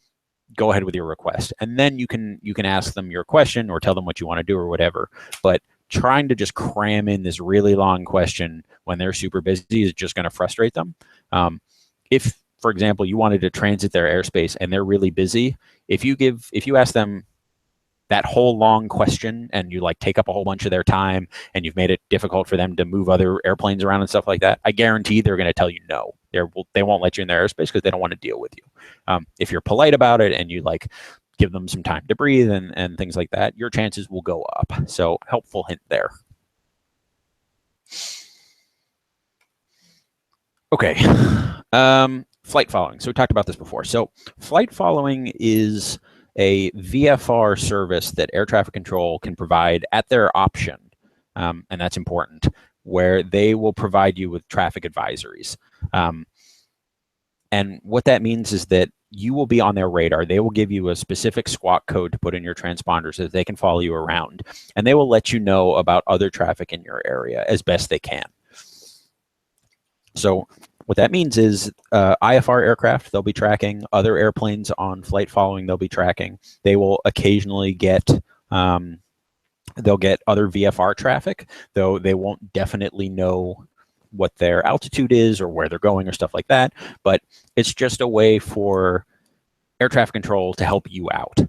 Speaker 2: go ahead with your request. And then you can ask them your question or tell them what you want to do or whatever. But trying to just cram in this really long question when they're super busy is just going to frustrate them. If, for example, you wanted to transit their airspace and they're really busy, if you ask them that whole long question and you take up a whole bunch of their time and you've made it difficult for them to move other airplanes around and stuff like that, I guarantee they're going to tell you no. They won't let you in their airspace because they don't want to deal with you. If you're polite about it and you give them some time to breathe and things like that, your chances will go up. So helpful hint there. Okay. Flight following. So we talked about this before. So flight following is a VFR service that air traffic control can provide at their option, and that's important, where they will provide you with traffic advisories. And what that means is that you will be on their radar. They will give you a specific squawk code to put in your transponder so that they can follow you around, and they will let you know about other traffic in your area as best they can. So what that means is IFR aircraft, they'll be tracking other airplanes on flight following, they'll be tracking. They will occasionally get they'll get other VFR traffic, though they won't definitely know what their altitude is or where they're going or stuff like that. But it's just a way for air traffic control to help you out.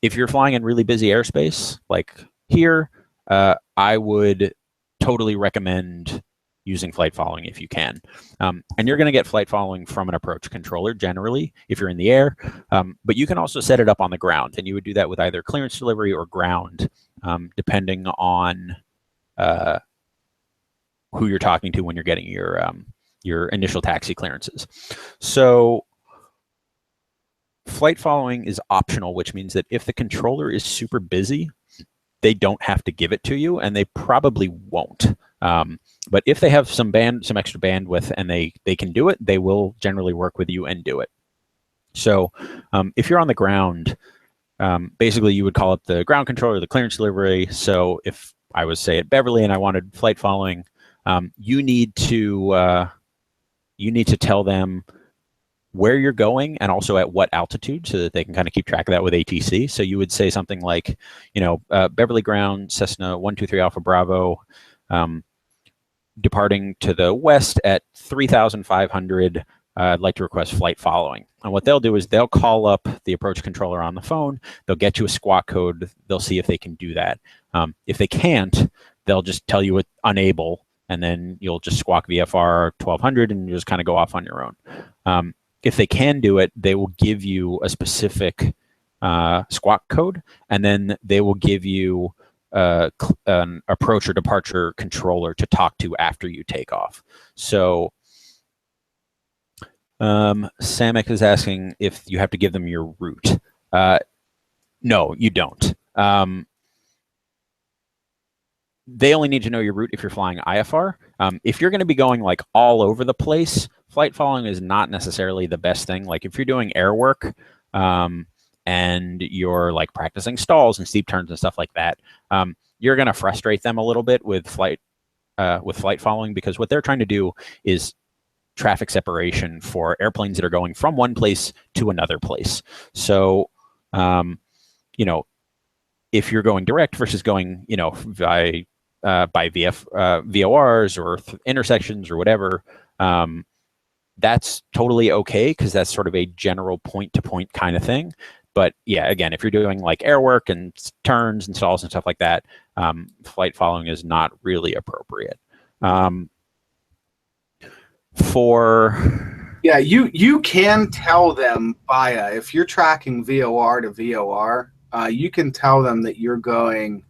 Speaker 2: If you're flying in really busy airspace, like here, I would totally recommend using flight following if you can. And you're going to get flight following from an approach controller generally if you're in the air, but you can also set it up on the ground, and you would do that with either clearance delivery or ground, depending on who you're talking to when you're getting your initial taxi clearances. So flight following is optional, which means that if the controller is super busy, they don't have to give it to you, and they probably won't. But if they have some extra bandwidth and they can do it, they will generally work with you and do it. So if you're on the ground, basically you would call up the ground controller, the clearance delivery. So if I was, say, at Beverly and I wanted flight following, you need to tell them where you're going and also at what altitude so that they can kind of keep track of that with ATC. So you would say something like, Beverly ground, Cessna 123 Alpha Bravo, departing to the west at 3,500. I'd like to request flight following. And what they'll do is they'll call up the approach controller on the phone. They'll get you a squawk code. They'll see if they can do that. If they can't, they'll just tell you it's unable, and then you'll just squawk VFR 1200 and you just kind of go off on your own. If they can do it, they will give you a specific squawk code, and then they will give you an approach or departure controller to talk to after you take off. So Samek is asking if you have to give them your route. No, you don't. They only need to know your route if you're flying IFR. If you're going to be going like all over the place, flight following is not necessarily the best thing. Like if you're doing air work and you're like practicing stalls and steep turns and stuff like that, you're going to frustrate them a little bit with flight following, because what they're trying to do is traffic separation for airplanes that are going from one place to another place. So, if you're going direct versus going, by VORs or intersections or whatever, that's totally okay, because that's sort of a general point-to-point kind of thing. But yeah, again, if you're doing like air work and turns and stalls and stuff like that, flight following is not really appropriate.
Speaker 1: Yeah, you can tell them if you're tracking VOR to VOR, you can tell them that you're going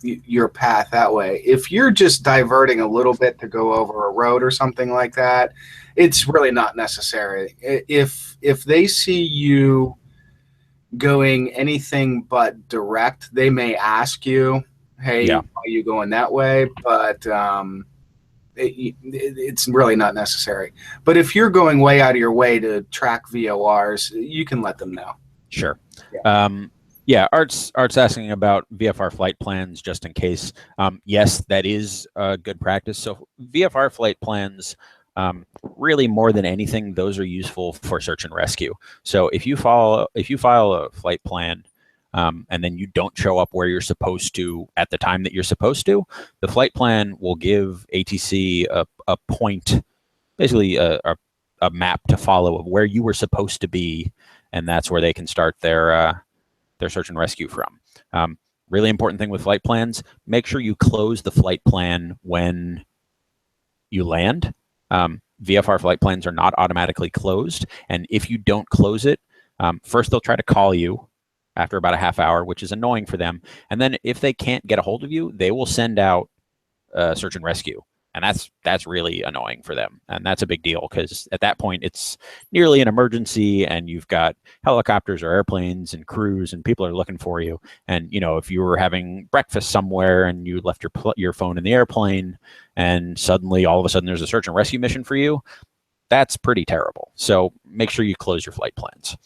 Speaker 1: your path that way. If you're just diverting a little bit to go over a road or something like that, it's really not necessary. If they see you going anything but direct, they may ask you, hey, are you going that way? But it's really not necessary. But if you're going way out of your way to track VORs, you can let them know.
Speaker 2: Sure. Art's asking about VFR flight plans just in case. Yes, that is good practice. So VFR flight plans, really more than anything, those are useful for search and rescue. So if you file a flight plan and then you don't show up where you're supposed to at the time that you're supposed to, the flight plan will give ATC a point, basically a map to follow of where you were supposed to be, and that's where they can start their search and rescue from. Really important thing with flight plans, make sure you close the flight plan when you land. VFR flight plans are not automatically closed, and if you don't close it, first they'll try to call you after about a half hour, which is annoying for them, and then if they can't get a hold of you, they will send out search and rescue. And that's really annoying for them. And that's a big deal, because at that point it's nearly an emergency and you've got helicopters or airplanes and crews and people are looking for you. And, if you were having breakfast somewhere and you left your phone in the airplane and suddenly all of a sudden there's a search and rescue mission for you, that's pretty terrible. So make sure you close your flight plans.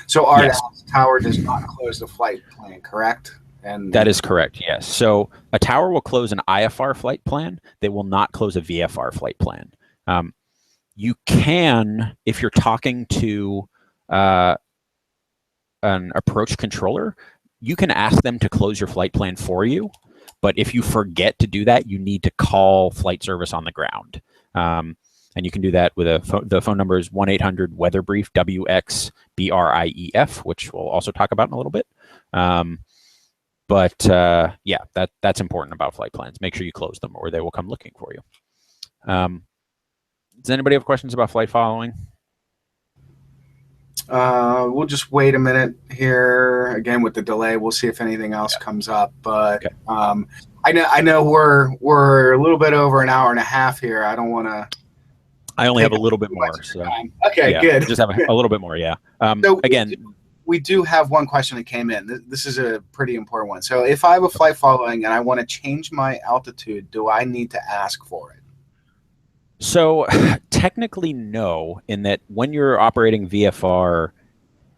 Speaker 1: So our tower does not close the flight plan, correct? And
Speaker 2: that is correct, yes. So a tower will close an IFR flight plan. They will not close a VFR flight plan. You can, if you're talking to an approach controller, you can ask them to close your flight plan for you. But if you forget to do that, you need to call flight service on the ground. And you can do that with the phone number is 1-800-WEATHERBRIEF, WXBRIEF, which we'll also talk about in a little bit. Yeah, that's important about flight plans. Make sure you close them or they will come looking for you. Does anybody have questions about flight following?
Speaker 1: We'll just wait a minute here. Again, with the delay, we'll see if anything else comes up. But okay. I know we're a little bit over an hour and a half here. I don't want to.
Speaker 2: I only have a little bit more. So.
Speaker 1: Okay,
Speaker 2: yeah,
Speaker 1: good.
Speaker 2: Just have a little bit more, yeah.
Speaker 1: So
Speaker 2: again,
Speaker 1: we do have one question that came in. This is a pretty important one. So if I have a flight following and I want to change my altitude, do I need to ask for it?
Speaker 2: So technically, no, in that when you're operating VFR,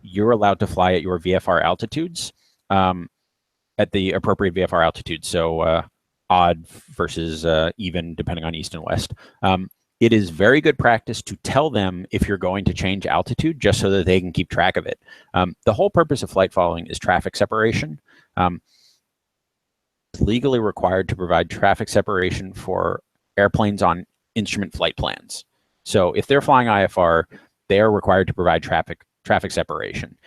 Speaker 2: you're allowed to fly at your VFR altitudes, at the appropriate VFR altitude. So odd versus even, depending on east and west. It is very good practice to tell them if you're going to change altitude, just so that they can keep track of it. The whole purpose of flight following is traffic separation. It's legally required to provide traffic separation for airplanes on instrument flight plans. So if they're flying IFR, they are required to provide traffic separation.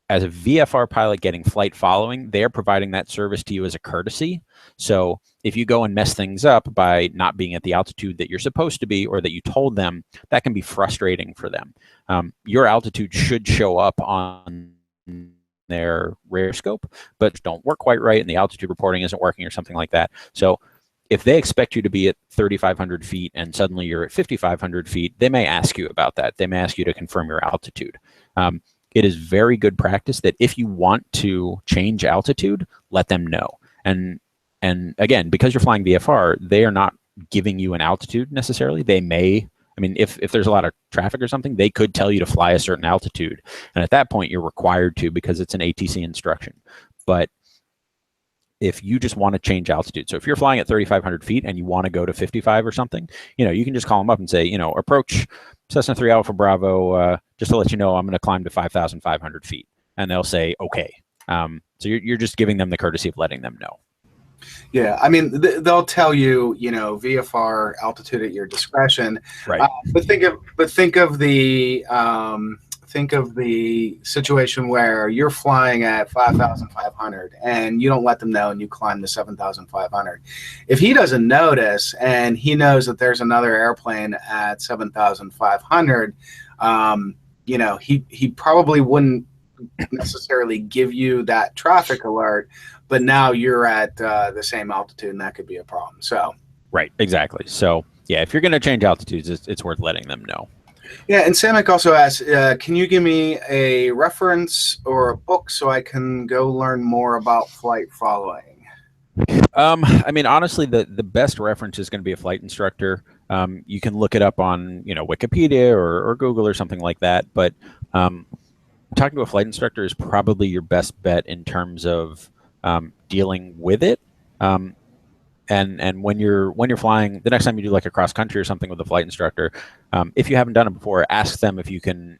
Speaker 2: As a VFR pilot getting flight following, they're providing that service to you as a courtesy. So if you go and mess things up by not being at the altitude that you're supposed to be or that you told them, that can be frustrating for them. Your altitude should show up on their radar scope, but don't work quite right and the altitude reporting isn't working or something like that. So if they expect you to be at 3,500 feet and suddenly you're at 5,500 feet, they may ask you about that. They may ask you to confirm your altitude. It is very good practice that if you want to change altitude, let them know. And again, because you're flying VFR, they are not giving you an altitude necessarily. They may, I mean, if there's a lot of traffic or something, they could tell you to fly a certain altitude. And at that point, you're required to because it's an ATC instruction. But if you just want to change altitude, so if you're flying at 3,500 feet and you want to go to 55 or something, you can just call them up and say, approach Cessna 3 Alpha Bravo, just to let you know, I'm going to climb to 5,500 feet. And they'll say, okay. So you're just giving them the courtesy of letting them know.
Speaker 1: Yeah, I mean, they'll tell you, VFR altitude at your discretion.
Speaker 2: Right.
Speaker 1: But think of the situation where you're flying at 5,500 and you don't let them know and you climb to 7,500. If he doesn't notice and he knows that there's another airplane at 7,500, he probably wouldn't necessarily give you that traffic alert, but now you're at the same altitude and that could be a problem. So
Speaker 2: right, exactly. So yeah, if you're going to change altitudes, it's worth letting them know.
Speaker 1: Yeah, and Samek also asked, can you give me a reference or a book so I can go learn more about flight following?
Speaker 2: I mean, honestly, the best reference is going to be a flight instructor. You can look it up on, Wikipedia or Google or something like that. But talking to a flight instructor is probably your best bet in terms of dealing with it. And when you're flying, the next time you do like a cross country or something with a flight instructor, if you haven't done it before, ask them if you can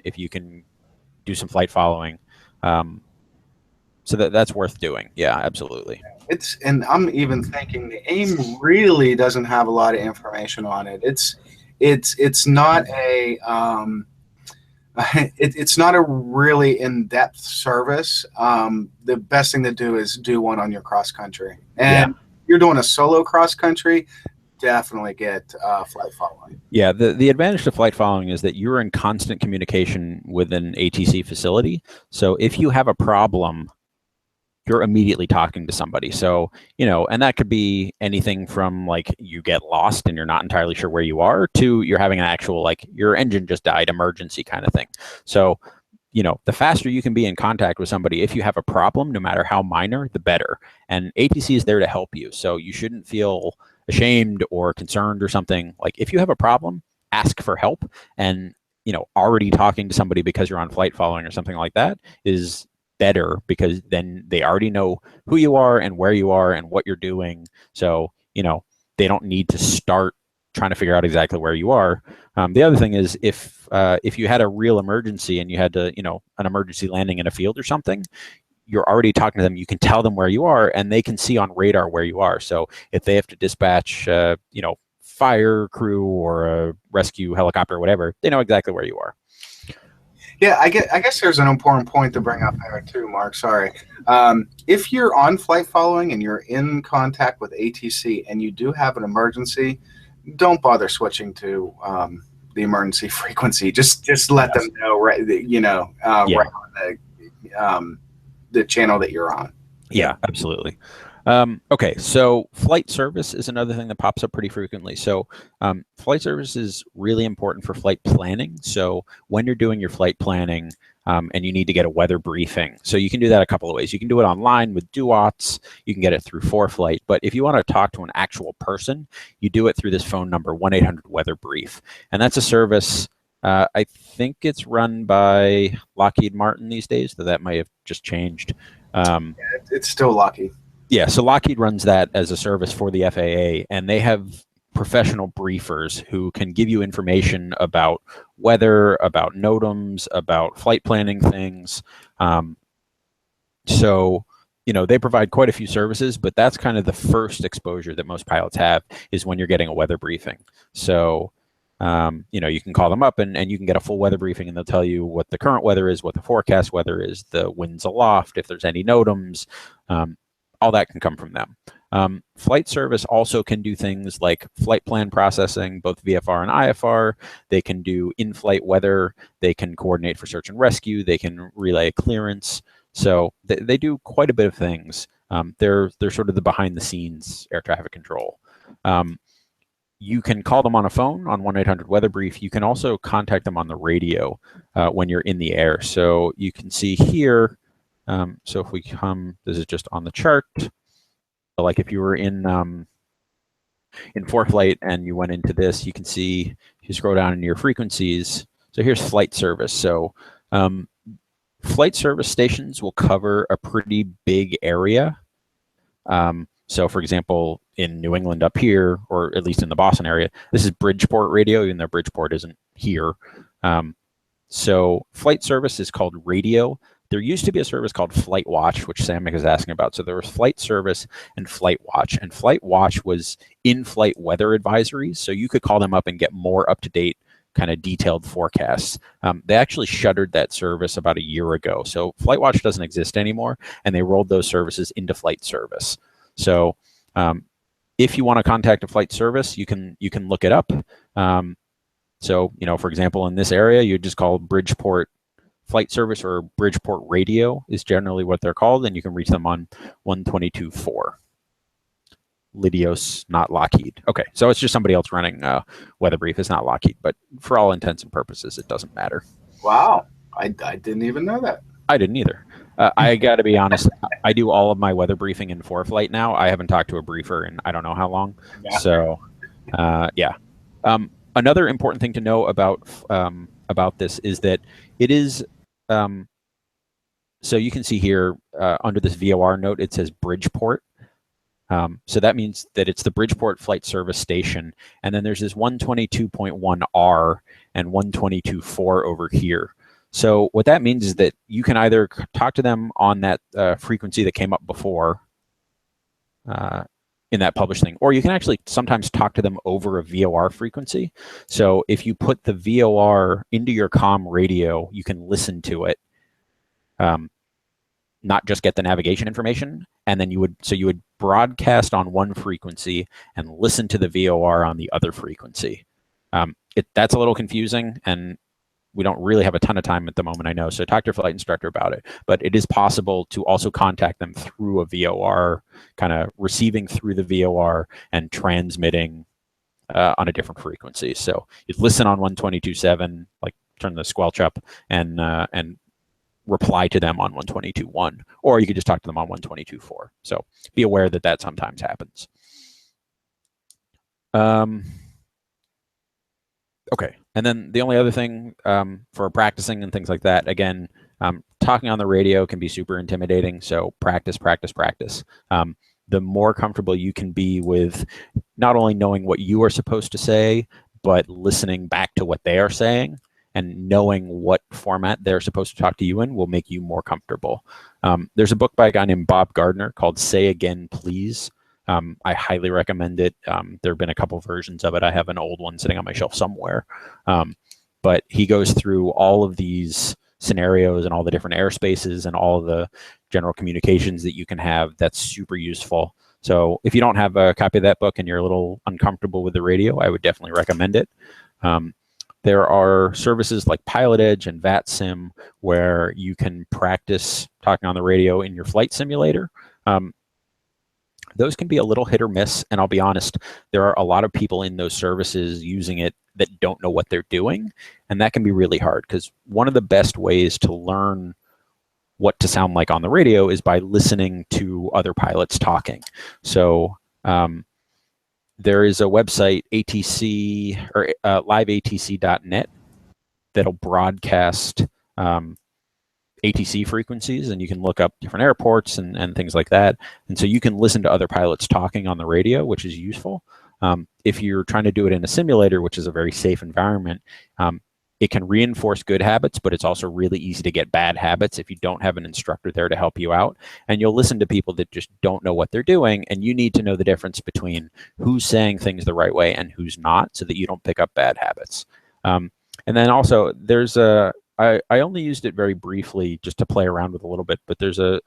Speaker 2: do some flight following. So that's worth doing. Yeah, absolutely.
Speaker 1: And I'm even thinking the AIM really doesn't have a lot of information on it. It's not a it's not a really in-depth service. The best thing to do is do one on your cross country. And you're doing a solo cross country, definitely get flight following.
Speaker 2: Yeah, the advantage to flight following is that you're in constant communication with an ATC facility. So if you have a problem, you're immediately talking to somebody. So, and that could be anything from like you get lost and you're not entirely sure where you are to you're having an actual, like your engine just died emergency kind of thing. So, the faster you can be in contact with somebody, if you have a problem, no matter how minor, the better. And ATC is there to help you. So you shouldn't feel ashamed or concerned or something, like if you have a problem, ask for help. And already talking to somebody because you're on flight following or something like that is better, because then they already know who you are and where you are and what you're doing. So they don't need to start trying to figure out exactly where you are. The other thing is, if you had a real emergency and you had to, an emergency landing in a field or something, you're already talking to them. You can tell them where you are, and they can see on radar where you are. So if they have to dispatch, fire crew or a rescue helicopter or whatever, they know exactly where you are.
Speaker 1: Yeah, I guess there's an important point to bring up there too, Mark. Sorry. If you're on flight following and you're in contact with ATC and you do have an emergency, don't bother switching to the emergency frequency. Just let them know, right? Right on the channel that you're on.
Speaker 2: Yeah, absolutely. Okay, so flight service is another thing that pops up pretty frequently. So flight service is really important for flight planning. So when you're doing your flight planning and you need to get a weather briefing, so you can do that a couple of ways. You can do it online with Duots. You can get it through ForeFlight. But if you want to talk to an actual person, you do it through this phone number, 1-800-WEATHER-BRIEF. And that's a service, I think it's run by Lockheed Martin these days, though that might have just changed.
Speaker 1: It's still Lockheed.
Speaker 2: Yeah, so Lockheed runs that as a service for the FAA, and they have professional briefers who can give you information about weather, about NOTAMs, about flight planning things. So, they provide quite a few services, but that's kind of the first exposure that most pilots have, is when you're getting a weather briefing. So, you can call them up and you can get a full weather briefing, and they'll tell you what the current weather is, what the forecast weather is, the winds aloft, if there's any NOTAMs. All that can come from them. Flight service also can do things like flight plan processing, both VFR and IFR. They can do in-flight weather. They can coordinate for search and rescue. They can relay clearance. So they do quite a bit of things. They're sort of the behind-the-scenes air traffic control. You can call them on a phone on 1-800-WEATHER-BRIEF. You can also contact them on the radio when you're in the air. So you can see here. So if we come, this is just on the chart. Like if you were in ForeFlight and you went into this, you can see, if you scroll down into your frequencies. So here's flight service. So flight service stations will cover a pretty big area. So for example, in New England up here, or at least in the Boston area, this is Bridgeport radio, even though Bridgeport isn't here. So flight service is called radio. There used to be a service called Flight Watch, which Sam is asking about. So there was flight service and Flight Watch. And Flight Watch was in-flight weather advisories. So you could call them up and get more up-to-date, kind of detailed forecasts. They actually shuttered that service about a year ago. So Flight Watch doesn't exist anymore, and they rolled those services into flight service. So if you want to contact a flight service, you can look it up. So, for example, in this area, you just call Bridgeport Flight Service, or Bridgeport Radio is generally what they're called, and you can reach them on 122.4. Lydios, not Lockheed. Okay, so it's just somebody else running weather brief. It's not Lockheed, but for all intents and purposes, it doesn't matter.
Speaker 1: Wow, I didn't even know that.
Speaker 2: I didn't either. I got to be honest, I do all of my weather briefing in ForeFlight now. I haven't talked to a briefer in I don't know how long. Yeah. So, yeah. Another important thing to know about this is that it is, so you can see here under this VOR note, it says Bridgeport. So that means that it's the Bridgeport Flight Service Station. And then there's this 122.1R and 122.4 over here. So what that means is that you can either talk to them on that frequency that came up before in that published thing, or you can actually sometimes talk to them over a VOR frequency. So if you put the VOR into your comm radio, you can listen to it, not just get the navigation information. And then you would broadcast on one frequency and listen to the VOR on the other frequency. That's a little confusing, and we don't really have a ton of time at the moment, I know. So talk to your flight instructor about it. But it is possible to also contact them through a VOR, kind of receiving through the VOR and transmitting on a different frequency. So you'd listen on 122.7, like turn the squelch up, and reply to them on 122.1, or you could just talk to them on 122.4. So be aware that that sometimes happens. Okay. And then the only other thing for practicing and things like that, again, talking on the radio can be super intimidating. So practice, practice, practice. The more comfortable you can be with not only knowing what you are supposed to say, but listening back to what they are saying and knowing what format they're supposed to talk to you in will make you more comfortable. There's a book by a guy named Bob Gardner called Say Again, Please. I highly recommend it. There have been a couple versions of it. I have an old one sitting on my shelf somewhere. But he goes through all of these scenarios and all the different airspaces and all the general communications that you can have. That's super useful. So if you don't have a copy of that book and you're a little uncomfortable with the radio, I would definitely recommend it. There are services like Pilot Edge and VATSIM where you can practice talking on the radio in your flight simulator. Those can be a little hit or miss, and I'll be honest, there are a lot of people in those services using it that don't know what they're doing, and that can be really hard because one of the best ways to learn what to sound like on the radio is by listening to other pilots talking. So there is a website, ATC or liveatc.net, that'll broadcast ATC frequencies, and you can look up different airports and things like that. And so you can listen to other pilots talking on the radio, which is useful. If you're trying to do it in a simulator, which is a very safe environment, it can reinforce good habits, but it's also really easy to get bad habits if you don't have an instructor there to help you out. And you'll listen to people that just don't know what they're doing, and you need to know the difference between who's saying things the right way and who's not so that you don't pick up bad habits. And then also there's I only used it very briefly just to play around with a little bit, but there's a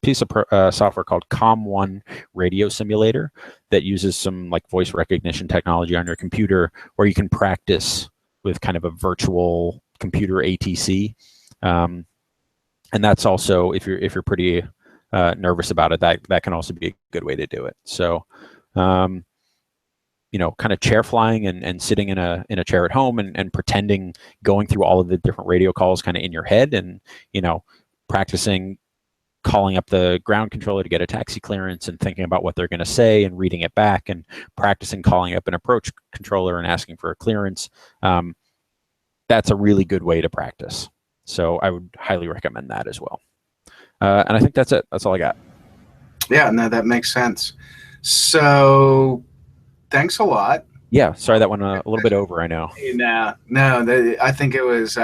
Speaker 2: piece of software called COM1 Radio Simulator that uses some like voice recognition technology on your computer where you can practice with kind of a virtual computer ATC. And that's also, if you're pretty nervous about it, that can also be a good way to do it. So, kind of chair flying and sitting in a chair at home and pretending, going through all of the different radio calls kind of in your head and, practicing calling up the ground controller to get a taxi clearance and thinking about what they're going to say and reading it back and practicing calling up an approach controller and asking for a clearance. That's a really good way to practice. So I would highly recommend that as well. And I think that's it. That's all I got.
Speaker 1: Yeah, no, that makes sense. So thanks a lot.
Speaker 2: Yeah, sorry that went a little bit over, I know.
Speaker 1: No, I think it was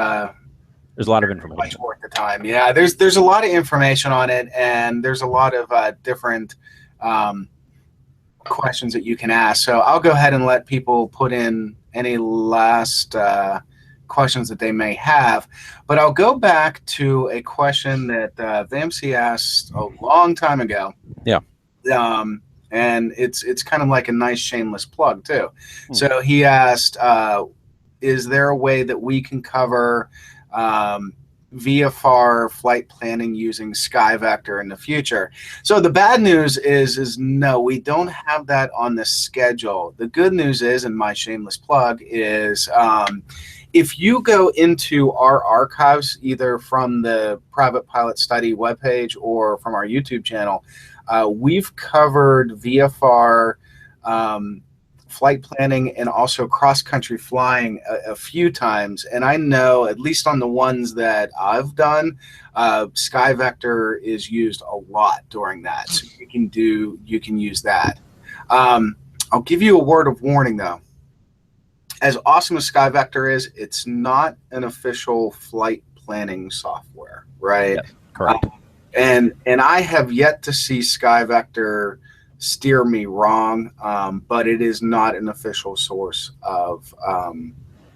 Speaker 2: there's a lot of information.
Speaker 1: Much worth the time. Yeah, there's a lot of information on it, and there's a lot of different questions that you can ask. So I'll go ahead and let people put in any last questions that they may have, but I'll go back to a question that VMC asked a long time ago.
Speaker 2: Yeah.
Speaker 1: And it's kind of like a nice shameless plug too. So he asked, is there a way that we can cover VFR flight planning using SkyVector in the future? So the bad news is no, we don't have that on the schedule. The good news is, and my shameless plug is, if you go into our archives, either from the Private Pilot Study webpage or from our YouTube channel, we've covered VFR flight planning and also cross-country flying a few times. And I know, at least on the ones that I've done, SkyVector is used a lot during that. So you can use that. I'll give you a word of warning though. As awesome as SkyVector is, it's not an official flight planning software, right?
Speaker 2: Yeah, correct.
Speaker 1: And I have yet to see SkyVector steer me wrong, but it is not an official source of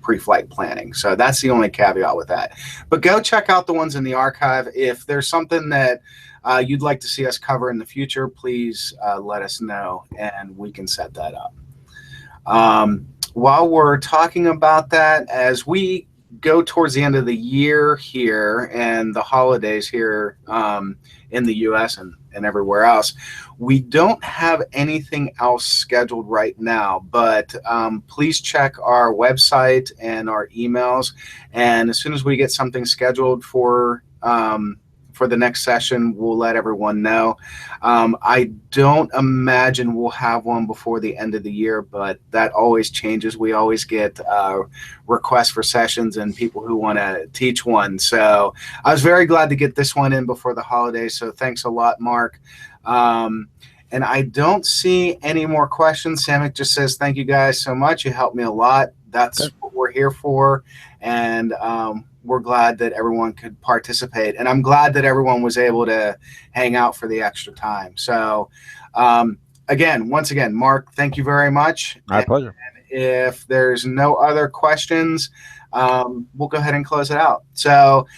Speaker 1: pre-flight planning. So that's the only caveat with that. But go check out the ones in the archive. If there's something that you'd like to see us cover in the future, please let us know and we can set that up. While we're talking about that, as we go towards the end of the year here and the holidays here in the US and everywhere else, we don't have anything else scheduled right now, but please check our website and our emails, and as soon as we get something scheduled for for the next session, we'll let everyone know. I don't imagine we'll have one before the end of the year, but that always changes. We always get requests for sessions and people who want to teach one. So I was very glad to get this one in before the holidays. So thanks a lot, Mark. And I don't see any more questions. Samick just says, thank you guys so much. You helped me a lot. That's what we're here for. And we're glad that everyone could participate. And I'm glad that everyone was able to hang out for the extra time. So once again, Mark, thank you very much.
Speaker 2: My pleasure.
Speaker 1: And if there's no other questions, we'll go ahead and close it out. So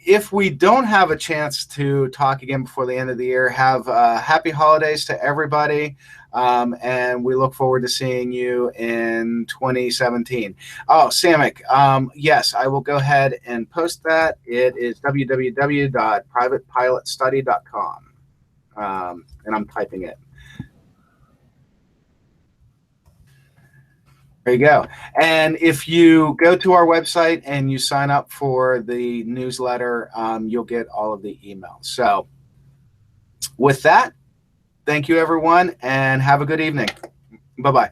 Speaker 1: if we don't have a chance to talk again before the end of the year, have happy holidays to everybody. And we look forward to seeing you in 2017. Oh, Samick, yes, I will go ahead and post that. It is www.privatepilotstudy.com. And I'm typing it. There you go. And if you go to our website and you sign up for the newsletter, you'll get all of the emails. So with that, thank you, everyone, and have a good evening. Bye-bye.